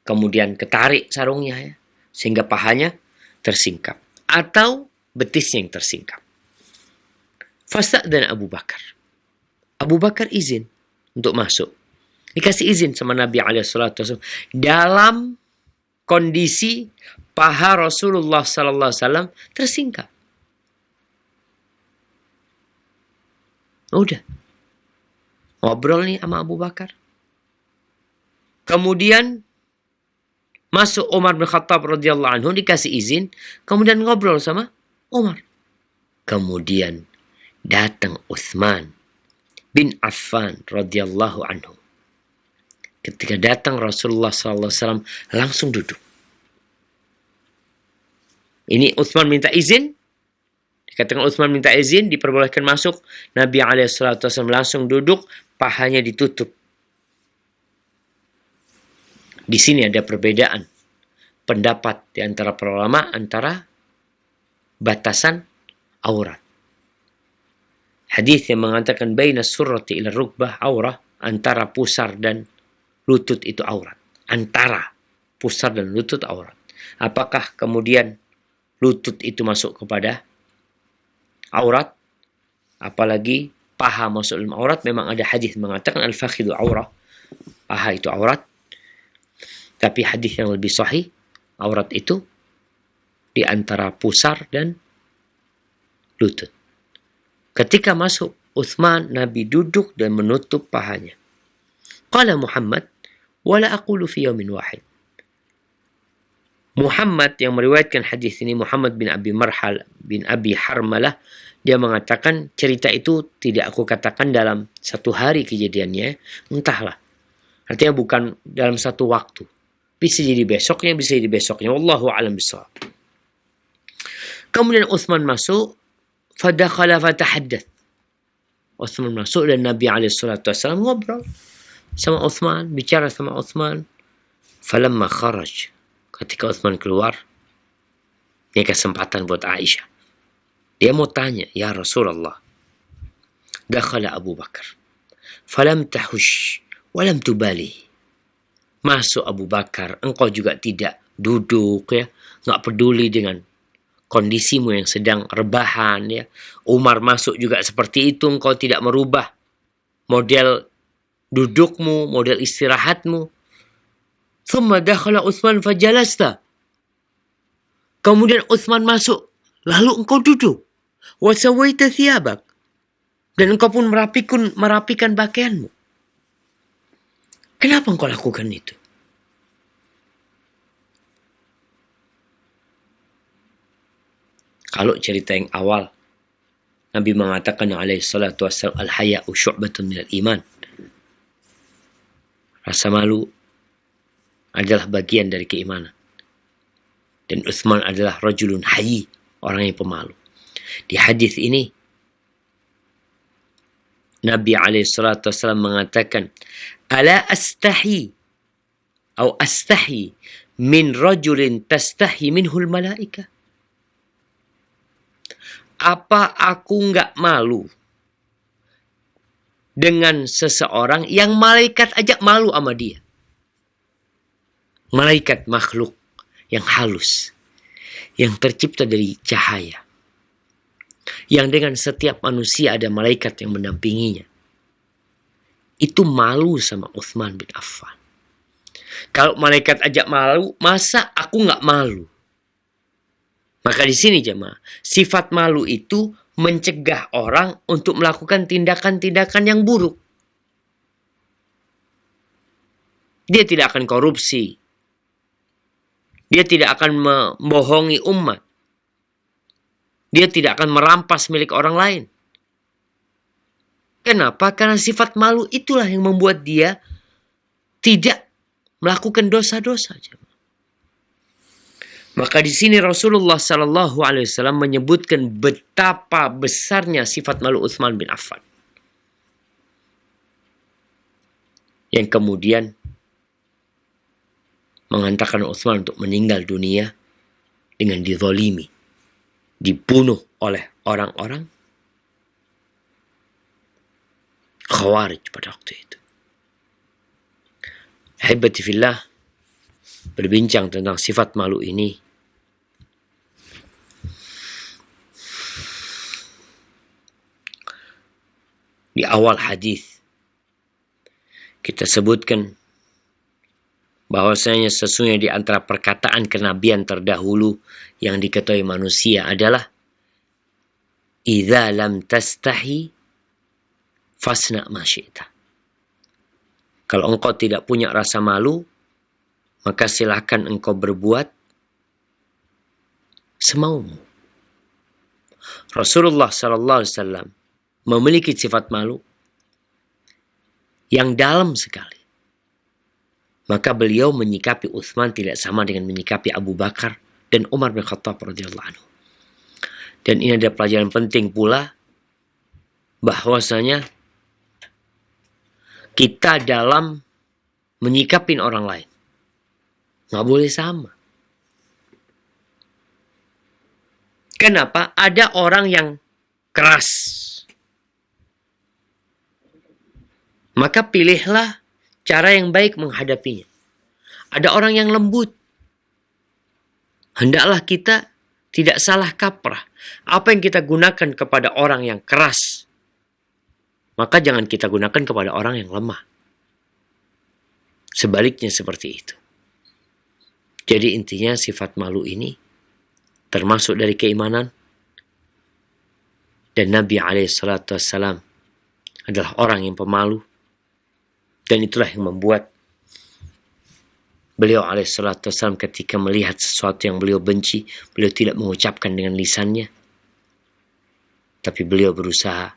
kemudian ketarik sarungnya ya, sehingga pahanya tersingkap. Atau betisnya yang tersingkap. Fasta'dzana Abu Bakar. Abu Bakar izin untuk masuk. Dikasih izin sama Nabi SAW dalam kondisi paha Rasulullah SAW tersingkap. Udah. Ngobrol nih sama Abu Bakar. Kemudian masuk Umar bin Khattab radhiyallahu anhu, dikasih izin, kemudian ngobrol sama Umar. Kemudian datang Utsman bin Affan radhiyallahu anhu. Ketika datang Rasulullah SAW langsung duduk. Ini Utsman minta izin. Dikatakan Utsman minta izin, diperbolehkan masuk. Nabi SAW langsung duduk, pahanya ditutup. Di sini ada perbedaan pendapat di antara para ulama antara batasan aurat. Hadis yang mengatakan baina surrati ila rukbah aurah, antara pusar dan lutut itu aurat. Antara pusar dan lutut aurat. Apakah kemudian lutut itu masuk kepada aurat? Apalagi paha masuk dalam aurat? Memang ada hadis mengatakan al-fakhidhu aurah. Paha itu aurat. Tapi hadis yang lebih sahih, aurat itu di antara pusar dan lutut. Ketika masuk Utsman, Nabi duduk dan menutup pahanya. Qala Muhammad, wala aqulu fi yawmin wahid. Muhammad yang meriwayatkan hadis ini, Muhammad bin Abi Harmalah, dia mengatakan cerita itu tidak aku katakan dalam satu hari kejadiannya, entahlah. Artinya bukan dalam satu waktu. Bisa jadi besoknya, bisa jadi besoknya. Wallahu a'lam bishawab. Kemudian Utsman masuk, fadakhala fatahaddath. Utsman masuk dan Nabi SAW ngobrol sama Utsman, bicara sama Utsman. Falamma kharaj, ketika Utsman keluar, ini kesempatan buat Aisyah. Dia mau tanya, ya Rasulullah, dakhala Abu Bakar, falam tahush, walam tubali. Masuk Abu Bakar, engkau juga tidak duduk ya, nggak peduli dengan kondisimu yang sedang rebahan ya. Umar masuk juga seperti itu, engkau tidak merubah model dudukmu, model istirahatmu. Thumma dakhala Utsman fajalasta. Kemudian Utsman masuk, lalu engkau duduk. Wa sawaita thiyabak. Dan engkau pun merapikan pakaianmu. Kenapa engkau lakukan itu? Kalau cerita yang awal, Nabi mengatakan alaihi salatu wassalam, al-haya'u syu'batun minal iman. Rasa malu adalah bagian dari keimanan. Dan Utsman adalah rajulun hayy, orang yang pemalu. Di hadis ini, Nabi SAW mengatakan, Ala astahi, atau astahi, min rajulin tastahi minhul malaika. Apa aku nggak malu dengan seseorang yang malaikat aja malu sama dia? Malaikat makhluk yang halus, yang tercipta dari cahaya, yang dengan setiap manusia ada malaikat yang mendampinginya. Itu malu sama Utsman bin Affan. Kalau malaikat ajak malu, masa aku nggak malu? Maka di sini jemaah, sifat malu itu mencegah orang untuk melakukan tindakan-tindakan yang buruk. Dia tidak akan korupsi. Dia tidak akan membohongi umat. Dia tidak akan merampas milik orang lain. Kenapa? Karena sifat malu itulah yang membuat dia tidak melakukan dosa-dosa. Maka di sini Rasulullah Sallallahu Alaihi Wasallam menyebutkan betapa besarnya sifat malu Utsman bin Affan, yang kemudian mengantarkan Utsman untuk meninggal dunia dengan dizalimi, dibunuh oleh orang-orang Khawarij pada waktu itu. Haibati fillah, berbincang tentang sifat malu ini di awal hadis kita sebutkan bahwasanya sesungguhnya di antara perkataan kenabian terdahulu yang diketahui manusia adalah idza lam tastahi fasna ma syi'ta. Kalau engkau tidak punya rasa malu, maka silakan engkau berbuat semaumu. Rasulullah sallallahu alaihi wasallam memiliki sifat malu yang dalam sekali. Maka beliau menyikapi Utsman tidak sama dengan menyikapi Abu Bakar dan Umar bin Khattab radhiyallahu anhu. Dan ini ada pelajaran penting pula, bahwasanya kita dalam menyikapin orang lain nggak boleh sama. Kenapa? Ada orang yang keras. Maka pilihlah cara yang baik menghadapinya. Ada orang yang lembut. Hendaklah kita tidak salah kaprah. Apa yang kita gunakan kepada orang yang keras, maka jangan kita gunakan kepada orang yang lemah. Sebaliknya seperti itu. Jadi intinya sifat malu ini termasuk dari keimanan. Dan Nabi SAW adalah orang yang pemalu. Dan itulah yang membuat beliau SAW ketika melihat sesuatu yang beliau benci, beliau tidak mengucapkan dengan lisannya. Tapi beliau berusaha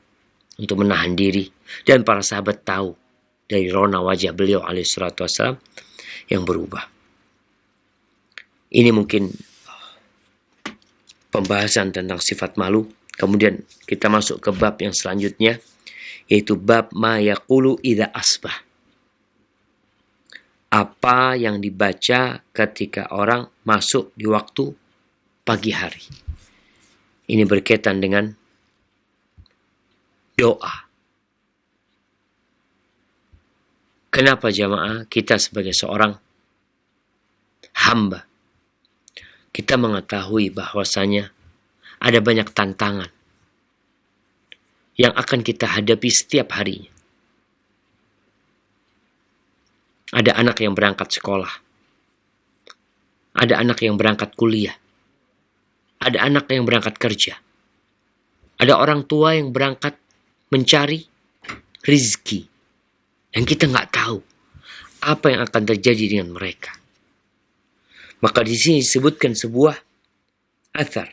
untuk menahan diri. Dan para sahabat tahu dari rona wajah beliau SAW yang berubah. Ini mungkin pembahasan tentang sifat malu. Kemudian kita masuk ke bab yang selanjutnya, yaitu bab ma yaqulu idza asbah. Apa yang dibaca ketika orang masuk di waktu pagi hari. Ini berkaitan dengan doa. Kenapa jamaah kita sebagai seorang hamba, kita mengetahui bahwasanya ada banyak tantangan yang akan kita hadapi setiap harinya. Ada anak yang berangkat sekolah. Ada anak yang berangkat kuliah. Ada anak yang berangkat kerja. Ada orang tua yang berangkat mencari rizki. Dan kita nggak tahu apa yang akan terjadi dengan mereka. Maka di sini disebutkan sebuah athar.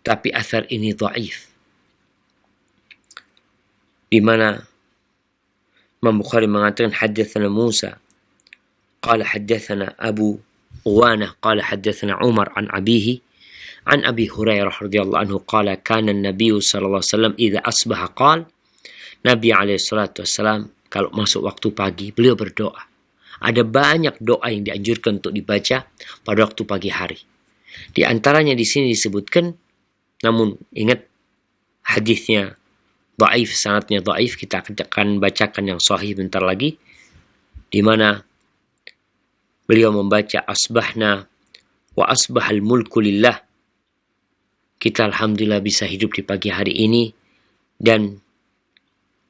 Tapi athar ini dhaif. Di mana Imam Bukhari mengatakan haddatsana Musa qala haddatsana Abu Uwanah qala haddatsana Umar an abihi an Abi Hurairah radhiyallahu anhu qala kana an-nabiy sallallahu alaihi wasallam idza asbaha qala, Nabi alaihi salatu wasallam kalau masuk waktu pagi beliau berdoa. Ada banyak doa yang dianjurkan untuk dibaca pada waktu pagi hari. Di antaranya di sini disebutkan, namun ingat hadisnya dhaif, sanadnya dhaif, kita akan bacakan yang sahih bentar lagi, di mana beliau membaca asbahna wa asbahal mulku lillah. Kita alhamdulillah bisa hidup di pagi hari ini dan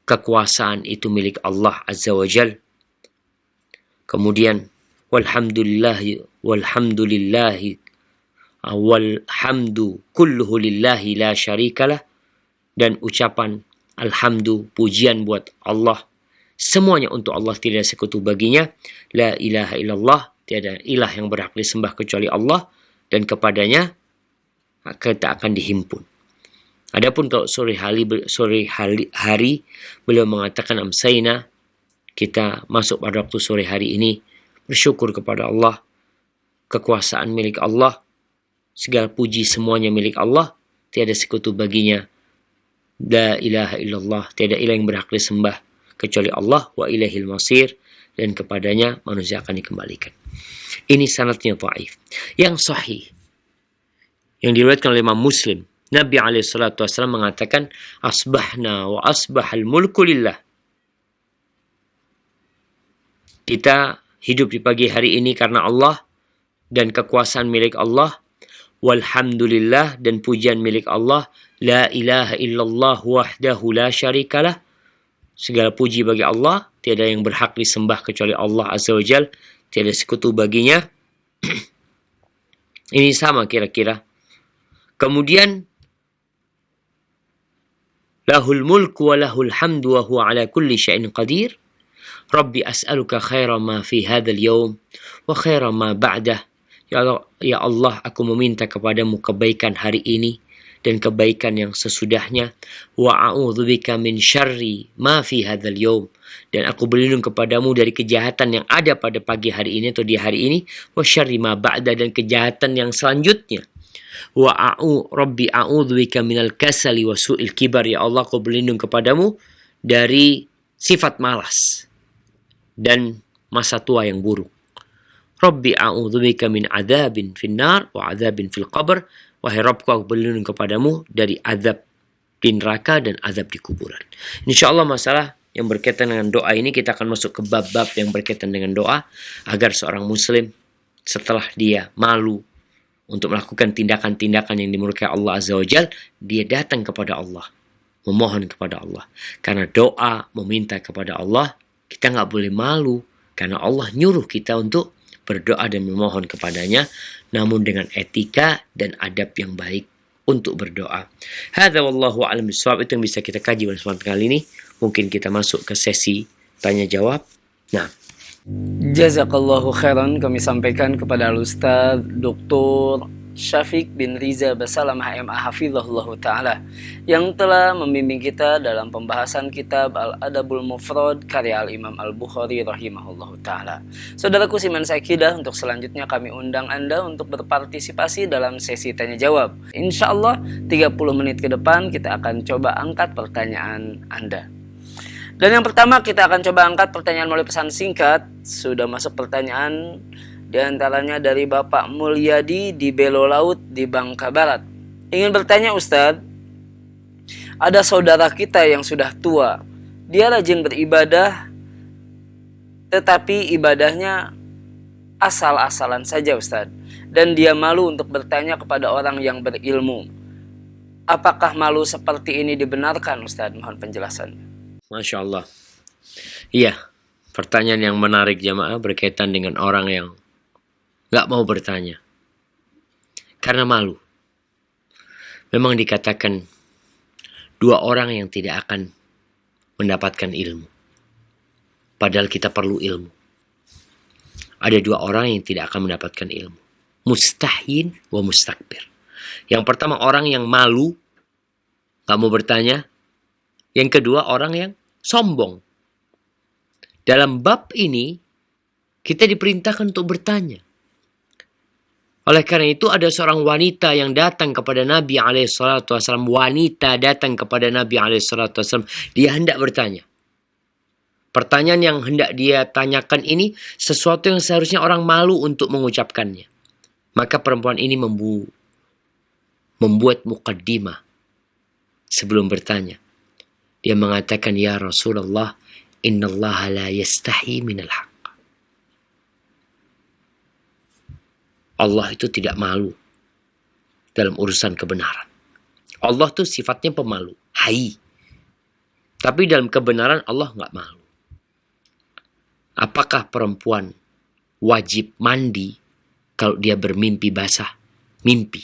kekuasaan itu milik Allah Azza wa Jal. Kemudian walhamdu kulluhu lillahi la syarikalah, dan ucapan alhamdu, pujian buat Allah, semuanya untuk Allah, tidak sekutu baginya. La ilaha illallah, tiada ilah yang berhak disembah kecuali Allah, dan kepadanya kita akan dihimpun. Adapun kalau sore hari beliau mengatakan amsayna, kita masuk pada waktu sore hari ini, bersyukur kepada Allah, kekuasaan milik Allah, segala puji semuanya milik Allah, tiada sekutu baginya. La ilaha illallah, tiada ilah yang berhak disembah kecuali Allah, wa ilaihil masir, dan kepadanya manusia akan dikembalikan. Ini sanadnya dhaif. Yang sahih, yang diriwayatkan oleh Imam Muslim, Nabi SAW mengatakan, asbahna wa asbahal mulku lillah. Kita hidup di pagi hari ini karena Allah, dan kekuasaan milik Allah. Walhamdulillah, dan pujian milik Allah. La ilaha illallah wahdahu la syarikalah. Segala puji bagi Allah, tiada yang berhak disembah kecuali Allah Azza wa Jal, tiada sekutu baginya. Ini sama kira-kira. Kemudian lahul mulku wa lahul hamdu wa huwa ala kulli syai'in qadir. Rabbi as'aluka khaira ma fi hadzal yawm wa khaira ma ba'dah. Ya Allah, aku meminta kepadamu kebaikan hari ini dan kebaikan yang sesudahnya. Wa a'udzubika min syarri ma fi hadzal yawm, dan aku berlindung kepadamu dari kejahatan yang ada pada pagi hari ini atau di hari ini. Wa syarri ma ba'da, dan kejahatan yang selanjutnya. Rabbi a'udzubika minal kasali wa su'il kibar. Ya Allah, aku berlindung kepadamu dari sifat malas dan masa tua yang buruk. Rabbi a'udzubika min adzabin finnar wa adzabin fil qabr. Wahai Rabbku, aku berlindung kepadamu dari azab di neraka dan azab di kuburan. Insyaallah masalah yang berkaitan dengan doa ini kita akan masuk ke bab-bab yang berkaitan dengan doa, agar seorang muslim setelah dia malu untuk melakukan tindakan-tindakan yang dimurkai Allah Azza wa Jal, dia datang kepada Allah, memohon kepada Allah. Karena doa, meminta kepada Allah, kita nggak boleh malu, karena Allah nyuruh kita untuk berdoa dan memohon kepadanya, namun dengan etika dan adab yang baik untuk berdoa. Hadza wallahu a'lam bishawab. Itu yang bisa kita kaji pada kesempatan kali ini. Mungkin kita masuk ke sesi tanya jawab. Nah, Jazakallahu khairan, kami sampaikan kepada Al-Ustaz Dr. Syafiq bin Riza Basalamah MA Hafizahullah Ta'ala yang telah membimbing kita dalam pembahasan kitab Al-Adabul Mufrad karya Al-Imam Al-Bukhari rahimahullah ta'ala. Saudaraku Siman Sakidah, untuk selanjutnya kami undang Anda untuk berpartisipasi dalam sesi tanya jawab. Insya Allah 30 menit ke depan kita akan coba angkat pertanyaan Anda. Dan yang pertama kita akan coba angkat pertanyaan melalui pesan singkat. Sudah masuk pertanyaan di antaranya dari Bapak Mulyadi di Belo Laut di Bangka Barat. Ingin bertanya, Ustadz, ada saudara kita yang sudah tua. Dia rajin beribadah, tetapi ibadahnya asal-asalan saja, Ustadz. Dan dia malu untuk bertanya kepada orang yang berilmu. Apakah malu seperti ini dibenarkan, Ustadz? Mohon penjelasannya. Masya Allah. Iya, pertanyaan yang menarik jamaah berkaitan dengan orang yang nggak mau bertanya karena malu. Memang dikatakan dua orang yang tidak akan mendapatkan ilmu, padahal kita perlu ilmu. Ada dua orang yang tidak akan mendapatkan ilmu, mustahyin wa mustakbir. Yang pertama orang yang malu, nggak mau bertanya. Yang kedua orang yang sombong. Dalam bab ini kita diperintahkan untuk bertanya. Oleh karena itu ada seorang wanita yang datang kepada Nabi SAW. Wanita datang kepada Nabi SAW. Dia hendak bertanya. Pertanyaan yang hendak dia tanyakan ini sesuatu yang seharusnya orang malu untuk mengucapkannya. Maka perempuan ini membuat muqaddimah sebelum bertanya. Dia mengatakan, ya Rasulullah, innallaha la yastahi minal haq. Allah itu tidak malu dalam urusan kebenaran. Allah itu sifatnya pemalu, hai. Tapi dalam kebenaran Allah nggak malu. Apakah perempuan wajib mandi kalau dia bermimpi basah? Mimpi.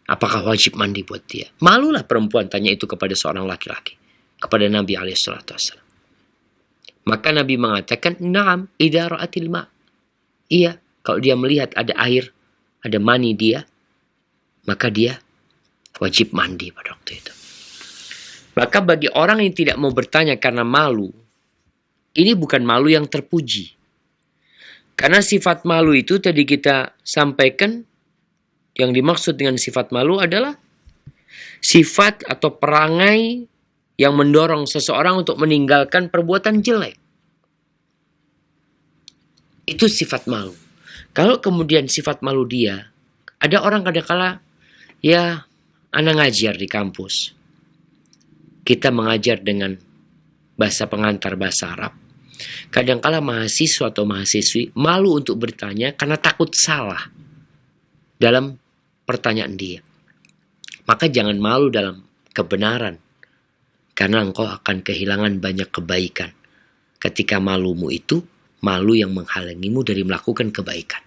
Apakah wajib mandi buat dia? Malulah perempuan tanya itu kepada seorang laki-laki. Kepada Nabi SAW. Maka Nabi mengatakan, Naam, idza ra'atil ma'. Iya, kalau dia melihat ada air, ada mani dia, maka dia wajib mandi pada waktu itu. Maka bagi orang yang tidak mau bertanya karena malu, ini bukan malu yang terpuji. Karena sifat malu itu tadi kita sampaikan, yang dimaksud dengan sifat malu adalah sifat atau perangai yang mendorong seseorang untuk meninggalkan perbuatan jelek. Itu sifat malu. Kalau kemudian sifat malu dia, ada orang kadang-kala, ya, anak ngajar di kampus. Kita mengajar dengan bahasa pengantar bahasa Arab. Kadang-kala mahasiswa atau mahasiswi malu untuk bertanya karena takut salah dalam pertanyaan dia. Maka jangan malu dalam kebenaran, karena engkau akan kehilangan banyak kebaikan. Ketika malumu itu, malu yang menghalangimu dari melakukan kebaikan.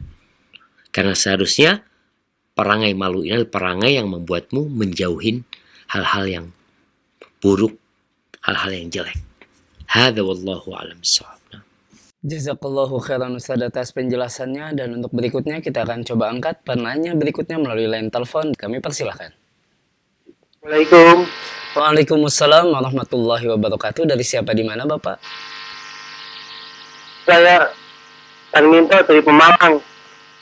Karena seharusnya perangai malu ini adalah perangai yang membuatmu menjauhin hal-hal yang buruk, hal-hal yang jelek. Hadza wallahu a'lam bissawab. Jazakallahu khairan Ustaz atas penjelasannya, dan untuk berikutnya kita akan coba angkat penanya berikutnya melalui line telepon. Kami persilahkan. Assalamualaikum. Waalaikumsalam warahmatullahi wabarakatuh. Dari siapa di mana Bapak? Saya Tan Minto dari Pemalang.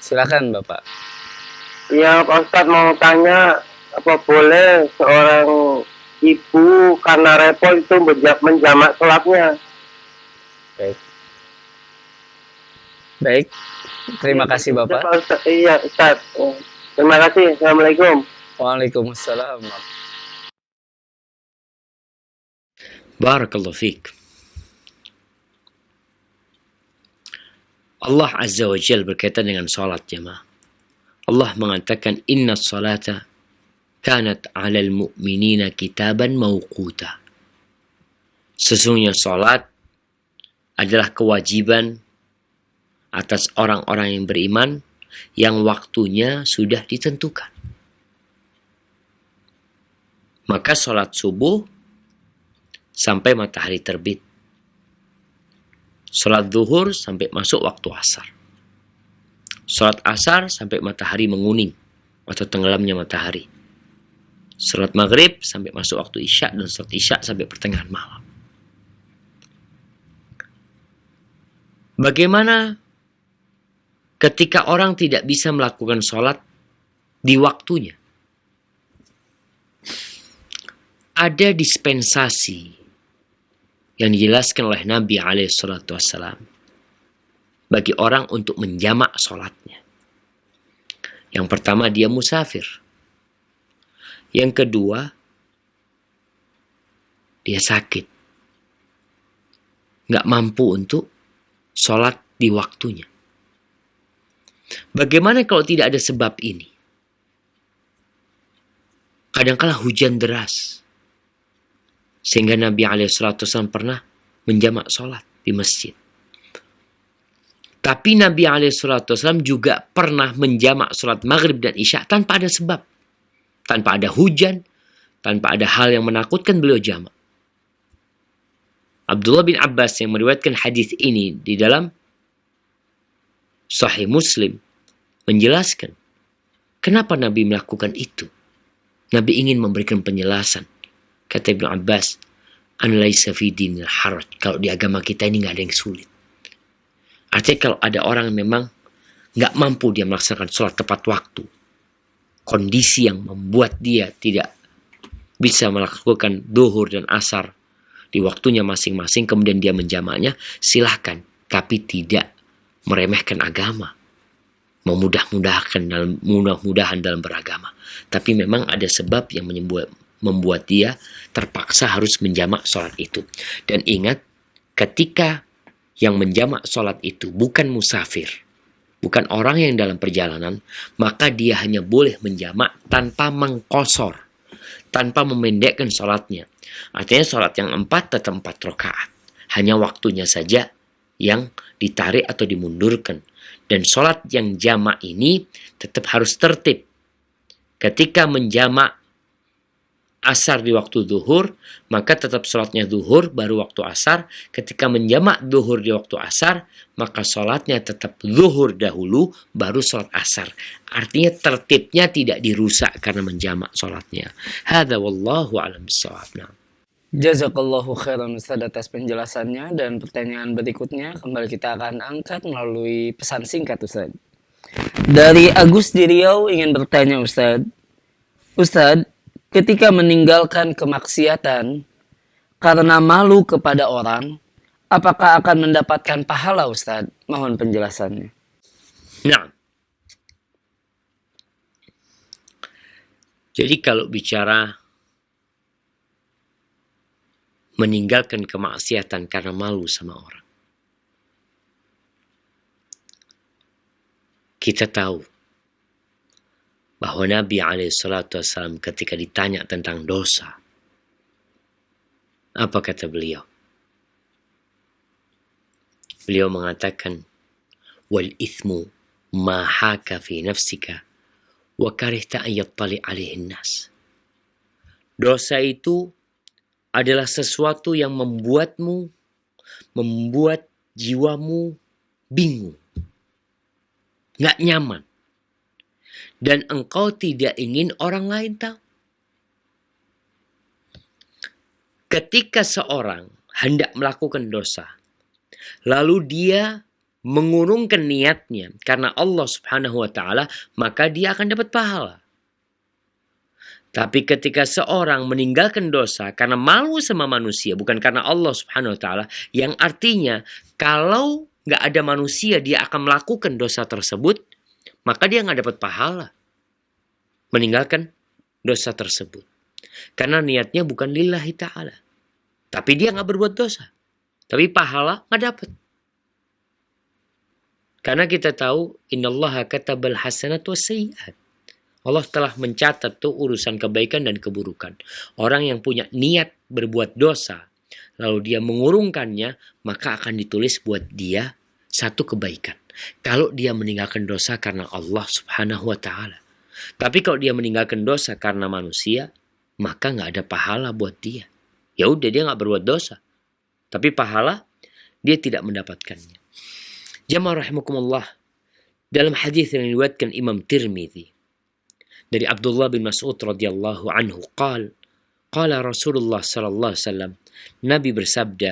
Silakan Bapak. Ya, Pak Ustadz mau tanya, apa boleh seorang ibu karena repot itu menjamak sholatnya? Baik. Terima kasih Bapak. Iya Ustadz. Terima kasih. Assalamualaikum. Waalaikumsalam. Barakallahu fiik. Allah Azza wa Jalla berkaitan dengan salat jemaah. Allah mengatakan inna salata kanat 'alal mu'minina kitaban mawquta. Sesungguhnya salat adalah kewajiban atas orang-orang yang beriman yang waktunya sudah ditentukan. Maka salat subuh sampai matahari terbit. Salat zuhur sampai masuk waktu asar. Salat asar sampai matahari menguning atau tenggelamnya matahari. Salat maghrib sampai masuk waktu isya, dan salat isya sampai pertengahan malam. Bagaimana ketika orang tidak bisa melakukan salat di waktunya? Ada dispensasi yang dijelaskan oleh Nabi SAW bagi orang untuk menjamak sholatnya. Yang pertama, dia musafir. Yang kedua, dia sakit. Nggak mampu untuk sholat di waktunya. Bagaimana kalau tidak ada sebab ini? Kadangkala hujan deras, sehingga Nabi SAW pernah menjamak sholat di masjid. Tapi Nabi SAW juga pernah menjamak sholat maghrib dan isya tanpa ada sebab. Tanpa ada hujan, tanpa ada hal yang menakutkan, beliau jamak. Abdullah bin Abbas yang meriwayatkan hadis ini di dalam Sahih Muslim menjelaskan kenapa Nabi melakukan itu. Nabi ingin memberikan penjelasan. Kata Ibnu Abbas, an laisa fi dinil haraj. Kalau di agama kita ini nggak ada yang sulit. Artinya kalau ada orang yang memang nggak mampu dia melaksanakan sholat tepat waktu, kondisi yang membuat dia tidak bisa melakukan duhur dan asar di waktunya masing-masing, kemudian dia menjamaknya, silahkan. Tapi tidak meremehkan agama, mudah-mudahan dalam beragama. Tapi memang ada sebab yang membuat dia terpaksa harus menjamak sholat itu. Dan ingat, ketika yang menjamak sholat itu bukan musafir, bukan orang yang dalam perjalanan, maka dia hanya boleh menjamak tanpa mengqosor, tanpa memendekkan sholatnya. Artinya sholat yang 4 tetap 4 rakaat. Hanya waktunya saja yang ditarik atau dimundurkan. Dan sholat yang jamak ini tetap harus tertib. Ketika menjamak asar di waktu zuhur, maka tetap sholatnya zuhur baru waktu asar. Ketika menjamak zuhur di waktu asar, maka sholatnya tetap zuhur dahulu baru sholat asar. Artinya tertibnya tidak dirusak karena menjamak sholatnya. Hadza wallahu a'lam bishawab. Jazakallahu khairan Ustaz atas penjelasannya, dan pertanyaan berikutnya kembali kita akan angkat melalui pesan singkat Ustaz. Dari Agus di Riau ingin bertanya Ustaz, ketika meninggalkan kemaksiatan karena malu kepada orang, apakah akan mendapatkan pahala Ustaz? Mohon penjelasannya. Nah, jadi kalau bicara meninggalkan kemaksiatan karena malu sama orang, kita tahu bahwa Nabi SAW ketika ditanya tentang dosa, apa kata beliau? Beliau mengatakan, wal ithmu ma haka fi nafsika wa karihta an yattali alaihi nas. Dosa itu adalah sesuatu yang membuat jiwamu bingung, nggak nyaman, dan engkau tidak ingin orang lain tahu. Ketika seorang hendak melakukan dosa, lalu dia mengurungkan niatnya karena Allah Subhanahu wa Ta'ala, maka dia akan dapat pahala. Tapi ketika seorang meninggalkan dosa karena malu sama manusia, bukan karena Allah Subhanahu wa Ta'ala, yang artinya kalau nggak ada manusia dia akan melakukan dosa tersebut, maka dia nggak dapat pahala meninggalkan dosa tersebut. Karena niatnya bukan lillahi ta'ala. Tapi dia nggak berbuat dosa. Tapi pahala nggak dapat. Karena kita tahu, innallaha katabal hasanat was sayyi'at. Allah telah mencatat tuh urusan kebaikan dan keburukan. Orang yang punya niat berbuat dosa, lalu dia mengurungkannya, maka akan ditulis buat dia satu kebaikan. Kalau dia meninggalkan dosa karena Allah Subhanahu wa Ta'ala. Tapi kalau dia meninggalkan dosa karena manusia, maka nggak ada pahala buat dia. Ya udah, dia nggak berbuat dosa, tapi pahala dia tidak mendapatkannya. Jamaah rahimakumullah, dalam hadis yang diriwayatkan Imam Tirmidzi dari Abdullah bin Mas'ud radhiyallahu anhu, qala Rasulullah sallallahu alaihi wasallam, Nabi bersabda,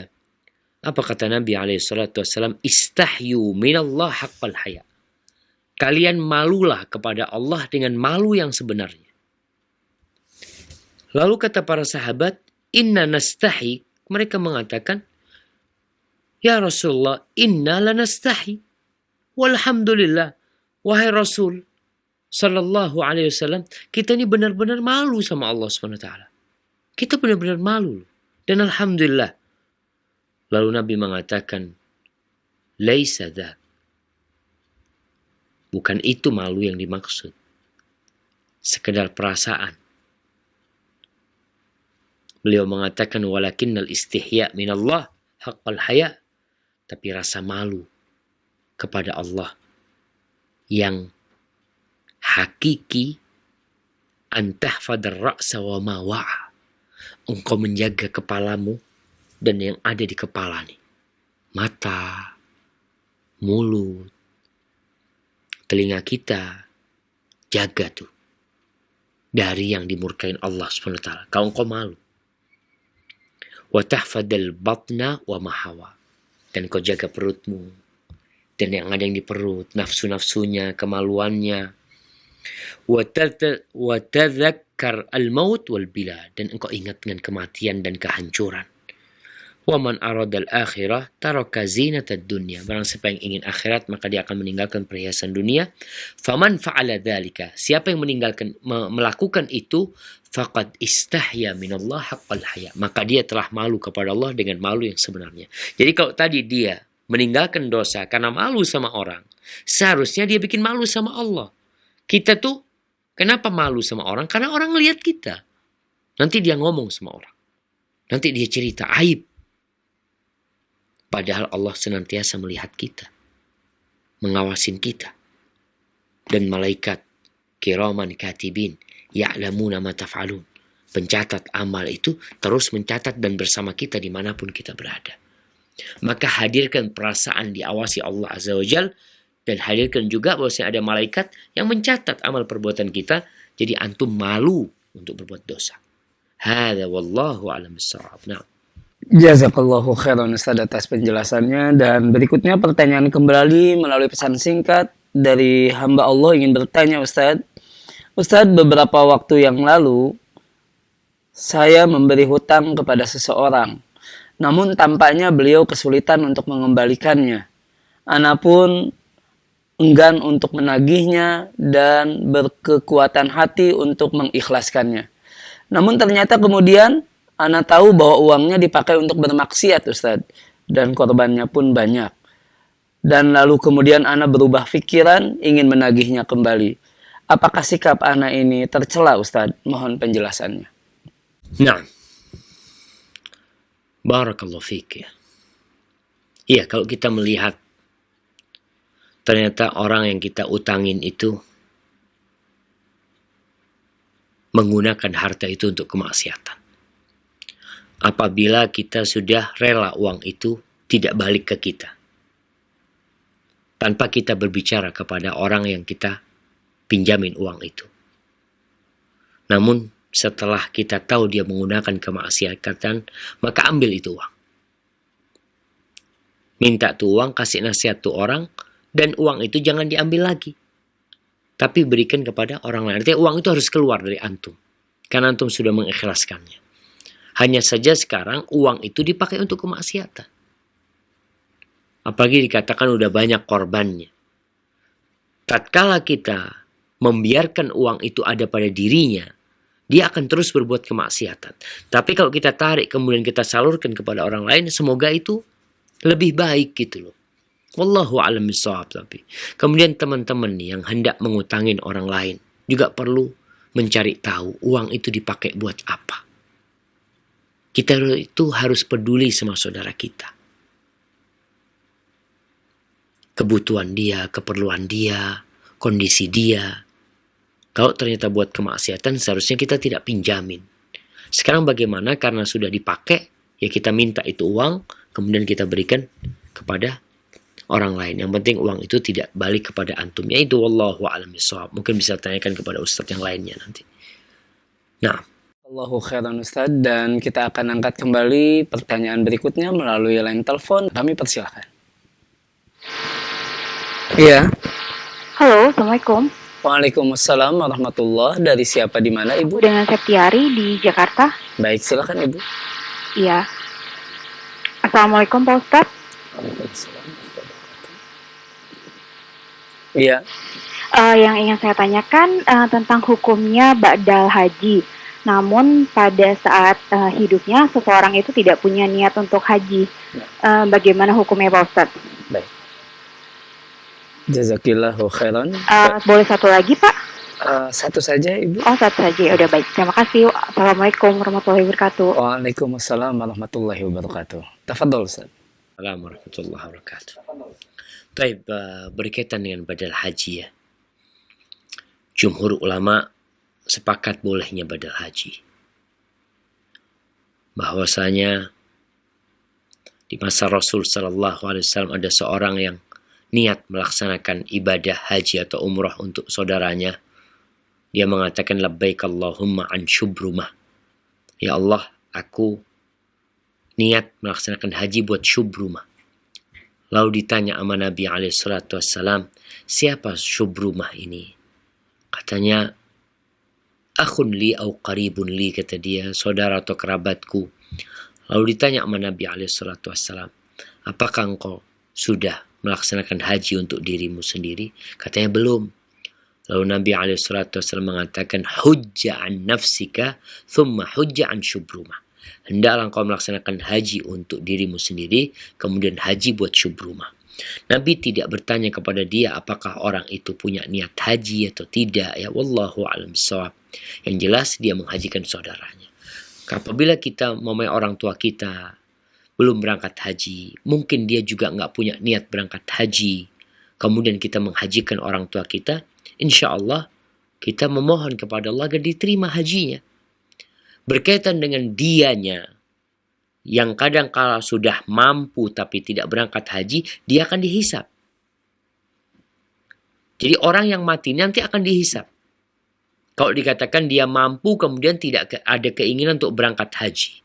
apa kata Nabi alaihi salatu wasallam? Istahyu minallah haqqal haya. Kalian malulah kepada Allah dengan malu yang sebenarnya. Lalu kata para sahabat, inna nastahi. Mereka mengatakan, ya Rasulullah, inna lanastahi. Walhamdulillah. Wahai Rasul sallallahu alaihi wasallam, kita ini benar-benar malu sama Allah Subhanahu wa Ta'ala. Kita benar-benar malu. Dan alhamdulillah. Lalu Nabi mengatakan, laisa dzak. Bukan itu malu yang dimaksud. Sekedar perasaan. Beliau mengatakan, walakinnal istihya minallah haqqal haya. Tapi rasa malu kepada Allah yang hakiki, antahfadar ra'sa wa ma wa'a. Engkau menjaga kepalamu dan yang ada di kepala nih. Mata, mulut, telinga kita, jaga tuh dari yang dimurkain Allah Subhanahu wa Ta'ala. Kalau engkau malu. Wa tahfadal batna wa mahawa. Dan kau jaga perutmu dan yang ada yang di perut, nafsu-nafsunya, kemaluannya. Wa tadzakkar al-maut wal bila. Dan engkau ingat dengan kematian dan kehancuran. Wa man aradal akhirah taraka zinatad dunya. Barang siapa yang ingin akhirat, maka dia akan meninggalkan perhiasan dunia. Faman fa'ala dzalika. Siapa yang melakukan itu, faqad istahya minallah haqqal haya. Maka dia telah malu kepada Allah dengan malu yang sebenarnya. Jadi kalau tadi dia meninggalkan dosa karena malu sama orang, seharusnya dia bikin malu sama Allah. Kita tuh kenapa malu sama orang? Karena orang lihat kita. Nanti dia ngomong sama orang. Nanti dia cerita aib. Padahal Allah senantiasa melihat kita. Mengawasin kita. Dan malaikat kiraman katibin ya'lamuna ma taf'alun. Pencatat amal itu terus mencatat dan bersama kita dimanapun kita berada. Maka hadirkan perasaan diawasi Allah Azza wa Jal. Dan hadirkan juga bahwasanya ada malaikat yang mencatat amal perbuatan kita. Jadi antum malu untuk berbuat dosa. Hada wallahu a'lam bissawab. Nah. Jazakallahu khairan Ustaz atas penjelasannya. Dan berikutnya pertanyaan kembali melalui pesan singkat dari hamba Allah ingin bertanya Ustaz. Ustaz, beberapa waktu yang lalu saya memberi hutang kepada seseorang. Namun tampaknya beliau kesulitan untuk mengembalikannya. Ana pun enggan untuk menagihnya dan berkekuatan hati untuk mengikhlaskannya. Namun ternyata kemudian ana tahu bahwa uangnya dipakai untuk bermaksiat Ustaz. Dan korbannya pun banyak. Dan lalu kemudian ana berubah pikiran ingin menagihnya kembali. Apakah sikap ana ini tercela Ustaz? Mohon penjelasannya. Nah. Barakallahu fiik ya. Iya, kalau kita melihat ternyata orang yang kita utangin itu menggunakan harta itu untuk kemaksiatan. Apabila kita sudah rela uang itu tidak balik ke kita. Tanpa kita berbicara kepada orang yang kita pinjamin uang itu. Namun setelah kita tahu dia menggunakan kemaksiatan, maka ambil itu uang. Minta tuh uang, kasih nasihat tuh orang, dan uang itu jangan diambil lagi. Tapi berikan kepada orang lain. Artinya uang itu harus keluar dari antum. Karena antum sudah mengikhlaskannya. Hanya saja sekarang uang itu dipakai untuk kemaksiatan. Apalagi dikatakan udah banyak korbannya. Tatkala kita membiarkan uang itu ada pada dirinya, dia akan terus berbuat kemaksiatan. Tapi kalau kita tarik kemudian kita salurkan kepada orang lain, semoga itu lebih baik gitu loh. Wallahu a'lam bishawab. Tapi kemudian teman-teman nih yang hendak mengutangin orang lain juga perlu mencari tahu uang itu dipakai buat apa. Kita itu harus peduli sama saudara kita. Kebutuhan dia, keperluan dia, kondisi dia. Kalau ternyata buat kemaksiatan seharusnya kita tidak pinjamin. Sekarang bagaimana karena sudah dipakai, ya kita minta itu uang, kemudian kita berikan kepada orang lain. Yang penting uang itu tidak balik kepada antum. Yaitu wallahu a'lam bishawab. Mungkin bisa tanyakan kepada ustadz yang lainnya nanti. Nah. Allahu khairan Ustaz. Dan kita akan angkat kembali pertanyaan berikutnya melalui line telepon. Kami persilahkan. Iya. Halo, Assalamualaikum. Waalaikumsalam warahmatullahi. Dari siapa di mana Ibu? Dengan Septiari di Jakarta. Baik, silakan Ibu. Iya. Assalamualaikum Pak Ustadz. Waalaikumsalam. Iya. Yang ingin saya tanyakan tentang hukumnya ba'dal haji. Namun pada saat hidupnya seseorang itu tidak punya niat untuk haji. Bagaimana hukumnya Pak Ustadz? Baik. Jazakillahu khairan. Boleh satu lagi Pak? Satu saja Ibu. Oh, satu saja. Udah baik. Terima kasih. Assalamualaikum warahmatullahi wabarakatuh. Waalaikumsalam warahmatullahi wabarakatuh. Tafadhol Ustaz. Assalamualaikum warahmatullahi wabarakatuh. Baik, berkaitan dengan badal haji ya. Jumhur ulama sepakat bolehnya badal haji. Bahwasanya di masa Rasul sallallahu alaihi wasallam ada seorang yang niat melaksanakan ibadah haji atau umrah untuk saudaranya. Dia mengatakan labbaik Allahumma an syubrumah. Ya Allah, aku niat melaksanakan haji buat syubrumah. Lalu ditanya sama Nabi SAW, siapa syubrumah ini? Katanya, akhun li au qaribun li, kata dia, saudara atau kerabatku. Lalu ditanya sama Nabi SAW, apakah engkau sudah melaksanakan haji untuk dirimu sendiri? Katanya belum. Lalu Nabi SAW mengatakan, hujja an nafsika, thumma hujja an syubrumah. Hendaklah engkau melaksanakan haji untuk dirimu sendiri, kemudian haji buat syubrumah. Nabi tidak bertanya kepada dia apakah orang itu punya niat haji atau tidak. Ya wallahu a'lam bishawab. Yang jelas dia menghajikan saudaranya. Apabila kita memang orang tua kita belum berangkat haji, mungkin dia juga nggak punya niat berangkat haji, kemudian kita menghajikan orang tua kita, insya Allah kita memohon kepada Allah agar diterima hajinya. Berkaitan dengan dianya, yang kadang kala sudah mampu tapi tidak berangkat haji, dia akan dihisap. Jadi orang yang mati nanti akan dihisap. Kalau dikatakan dia mampu kemudian tidak ada keinginan untuk berangkat haji,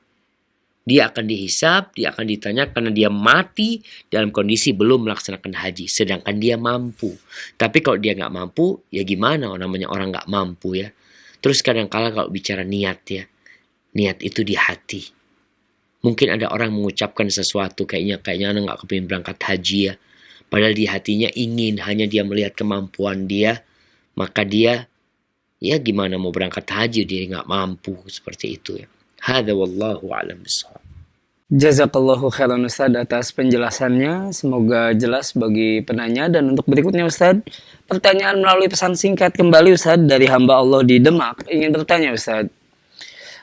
dia akan dihisap, dia akan ditanya karena dia mati dalam kondisi belum melaksanakan haji, sedangkan dia mampu. Tapi kalau dia nggak mampu, ya gimana namanya orang nggak mampu ya. Terus kadang-kala kalau bicara niat ya, niat itu di hati. Mungkin ada orang mengucapkan sesuatu kayaknya anak nggak kepingin berangkat haji ya. Padahal di hatinya ingin, hanya dia melihat kemampuan dia, maka dia ya gimana mau berangkat haji dia nggak mampu, seperti itu ya. Hadza wallahu a'lam bishawab. Jazakallahu khairan Ustaz atas penjelasannya. Semoga jelas bagi penanya. Dan untuk berikutnya Ustaz, pertanyaan melalui pesan singkat kembali Ustaz dari hamba Allah di Demak. Ingin bertanya Ustaz.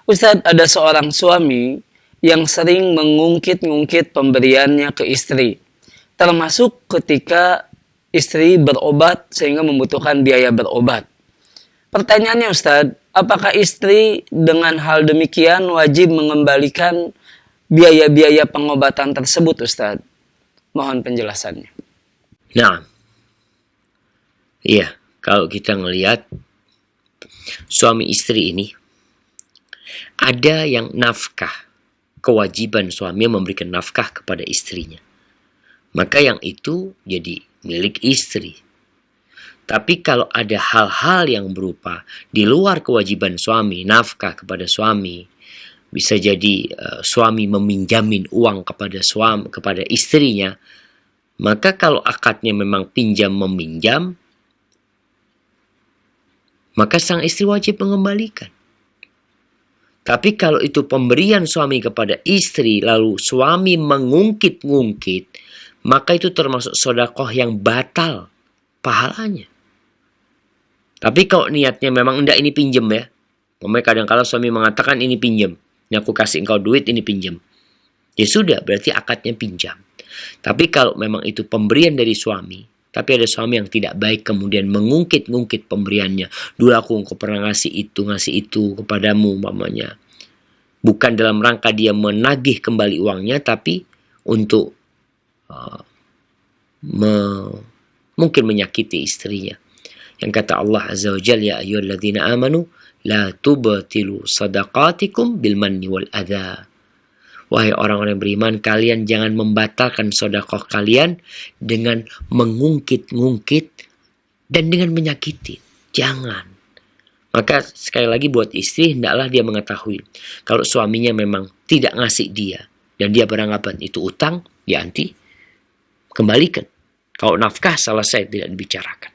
Ustaz, ada seorang suami yang sering mengungkit-ungkit pemberiannya ke istri, termasuk ketika istri berobat sehingga membutuhkan biaya berobat. Pertanyaannya Ustaz, apakah istri dengan hal demikian wajib mengembalikan biaya-biaya pengobatan tersebut Ustaz? Mohon penjelasannya. Nah, iya, kalau kita ngelihat suami istri ini, ada yang nafkah, kewajiban suami memberikan nafkah kepada istrinya. Maka yang itu jadi milik istri. Tapi kalau ada hal-hal yang berupa di luar kewajiban suami, nafkah kepada suami, bisa jadi suami meminjamin uang kepada istrinya, maka kalau akadnya memang pinjam meminjam, maka sang istri wajib mengembalikan. Tapi kalau itu pemberian suami kepada istri, lalu suami mengungkit-ungkit, maka itu termasuk sedekah yang batal pahalanya. Tapi kalau niatnya memang enggak ini pinjem ya. Memang kadang-kadang suami mengatakan ini pinjem. Ini aku kasih engkau duit, ini pinjem. Ya sudah, berarti akadnya pinjam. Tapi kalau memang itu pemberian dari suami, tapi ada suami yang tidak baik kemudian mengungkit-ungkit pemberiannya. Dulu aku pernah ngasih itu kepadamu umpamanya. Bukan dalam rangka dia menagih kembali uangnya, tapi untuk mungkin menyakiti istrinya. Yang kata Allah Azza wa Jalla, ya ayyuhalladzina amanu la tubtilu sadaqatikum bil manni wal adha. Wahai orang-orang yang beriman, kalian jangan membatalkan sedekah kalian dengan mengungkit-ungkit dan dengan menyakiti. Jangan. Maka sekali lagi buat istri, hendaklah dia mengetahui kalau suaminya memang tidak ngasih dia dan dia beranggapan itu utang, ya anti kembalikan. Kalau nafkah selesai, tidak dibicarakan.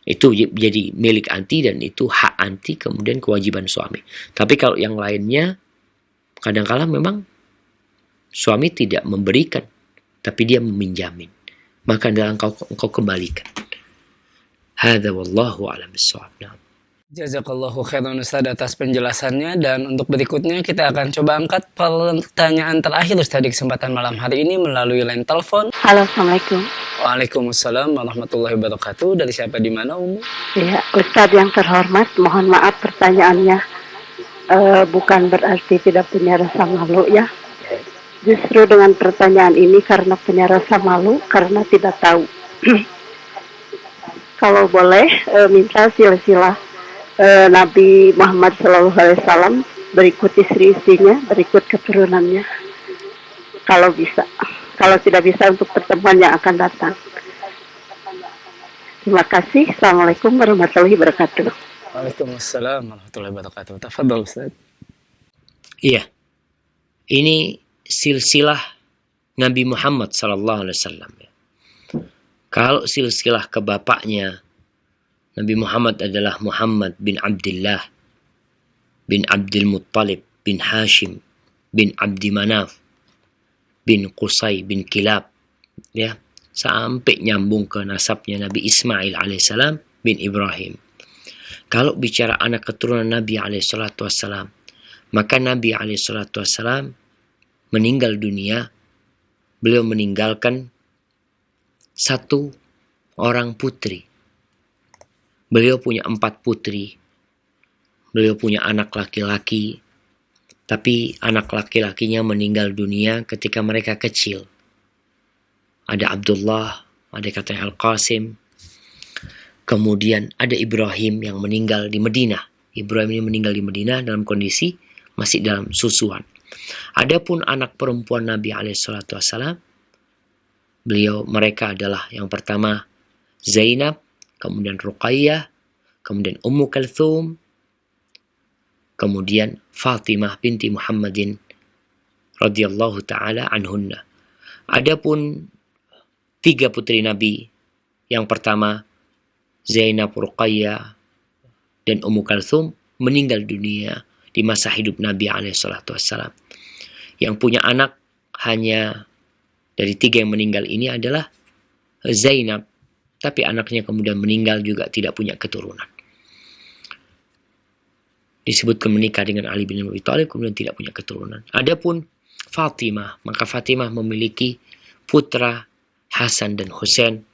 Itu jadi milik anti dan itu hak anti, kemudian kewajiban suami. Tapi kalau yang lainnya, kadang-kala memang suami tidak memberikan, tapi dia meminjamin. Maka adalah engkau kembalikan. Hadza wallahu a'lam bishawab. Jazakallahu khairan Ustaz atas penjelasannya. Dan untuk berikutnya kita akan coba angkat pertanyaan terakhir Ustaz di kesempatan malam hari ini melalui line telepon. Halo, Assalamualaikum. Waalaikumsalam warahmatullahi wabarakatuh. Dari siapa di mana Umu? Ya, Ustadz yang terhormat, mohon maaf pertanyaannya bukan berarti tidak punya rasa malu ya. Justru dengan pertanyaan ini karena punya rasa malu karena tidak tahu. Kalau boleh minta silsilah Nabi Muhammad SAW berikut istri-istrinya, berikut keturunannya. Kalau bisa. Kalau tidak bisa untuk pertemuan yang akan datang. Terima kasih. Assalamualaikum warahmatullahi wabarakatuh. Waalaikumsalam warahmatullahi wabarakatuh. Tafadhol Ustaz. Iya. Ini silsilah Nabi Muhammad SAW. Kalau silsilah ke bapaknya, Nabi Muhammad adalah Muhammad bin Abdullah bin Abdul Muttalib bin Hashim bin Abdi Manaf bin Qusay bin Kilab, ya, sampai nyambung ke nasabnya Nabi Ismail alaihissalam bin Ibrahim. Kalau bicara anak keturunan Nabi alaihissalam, Maka Nabi SAW meninggal dunia, beliau meninggalkan satu orang putri. Beliau punya 4 putri. Beliau punya anak laki-laki, tapi anak laki-lakinya meninggal dunia ketika mereka kecil. Ada Abdullah, ada katanya Al-Qasim. Kemudian ada Ibrahim yang meninggal di Madinah. Ibrahim ini meninggal di Madinah dalam kondisi masih dalam susuan. Adapun anak perempuan Nabi SAW, mereka adalah yang pertama Zainab, kemudian Ruqayyah, kemudian Ummu Kalthum, kemudian Fatimah binti Muhammadin radhiyallahu taala anhunna. Adapun 3 putri Nabi, yang pertama Zainab, Ruqayyah, dan Ummu Kalthum meninggal dunia di masa hidup Nabi SAW. Yang punya anak hanya dari 3 yang meninggal ini adalah Zainab, tapi anaknya kemudian meninggal juga tidak punya keturunan. Disebutkan menikah dengan Ali bin Abi Thalib, kemudian tidak punya keturunan. Adapun Fatimah, maka Fatimah memiliki putra Hasan dan Husain,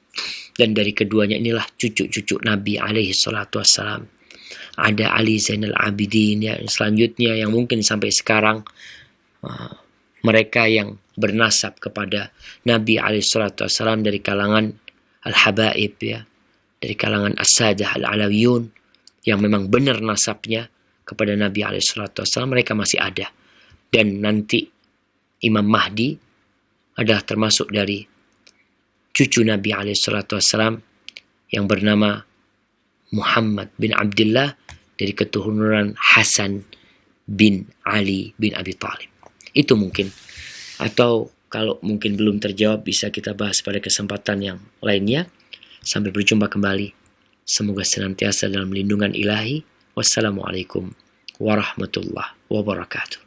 dan dari keduanya inilah cucu-cucu Nabi SAW. Ada Ali Zainal Abidin ya, selanjutnya yang mungkin sampai sekarang mereka yang bernasab kepada Nabi SAW dari kalangan Al-Habaib ya, dari kalangan As-Sadah Al-Alawiyun yang memang benar nasabnya kepada Nabi SAW, mereka masih ada. Dan nanti Imam Mahdi adalah termasuk dari cucu Nabi SAW yang bernama Muhammad bin Abdullah dari keturunan Hasan bin Ali bin Abi Thalib. Itu mungkin. Atau kalau mungkin belum terjawab, bisa kita bahas pada kesempatan yang lainnya. Sampai berjumpa kembali. Semoga senantiasa dalam lindungan ilahi. Wassalamualaikum warahmatullahi wabarakatuh.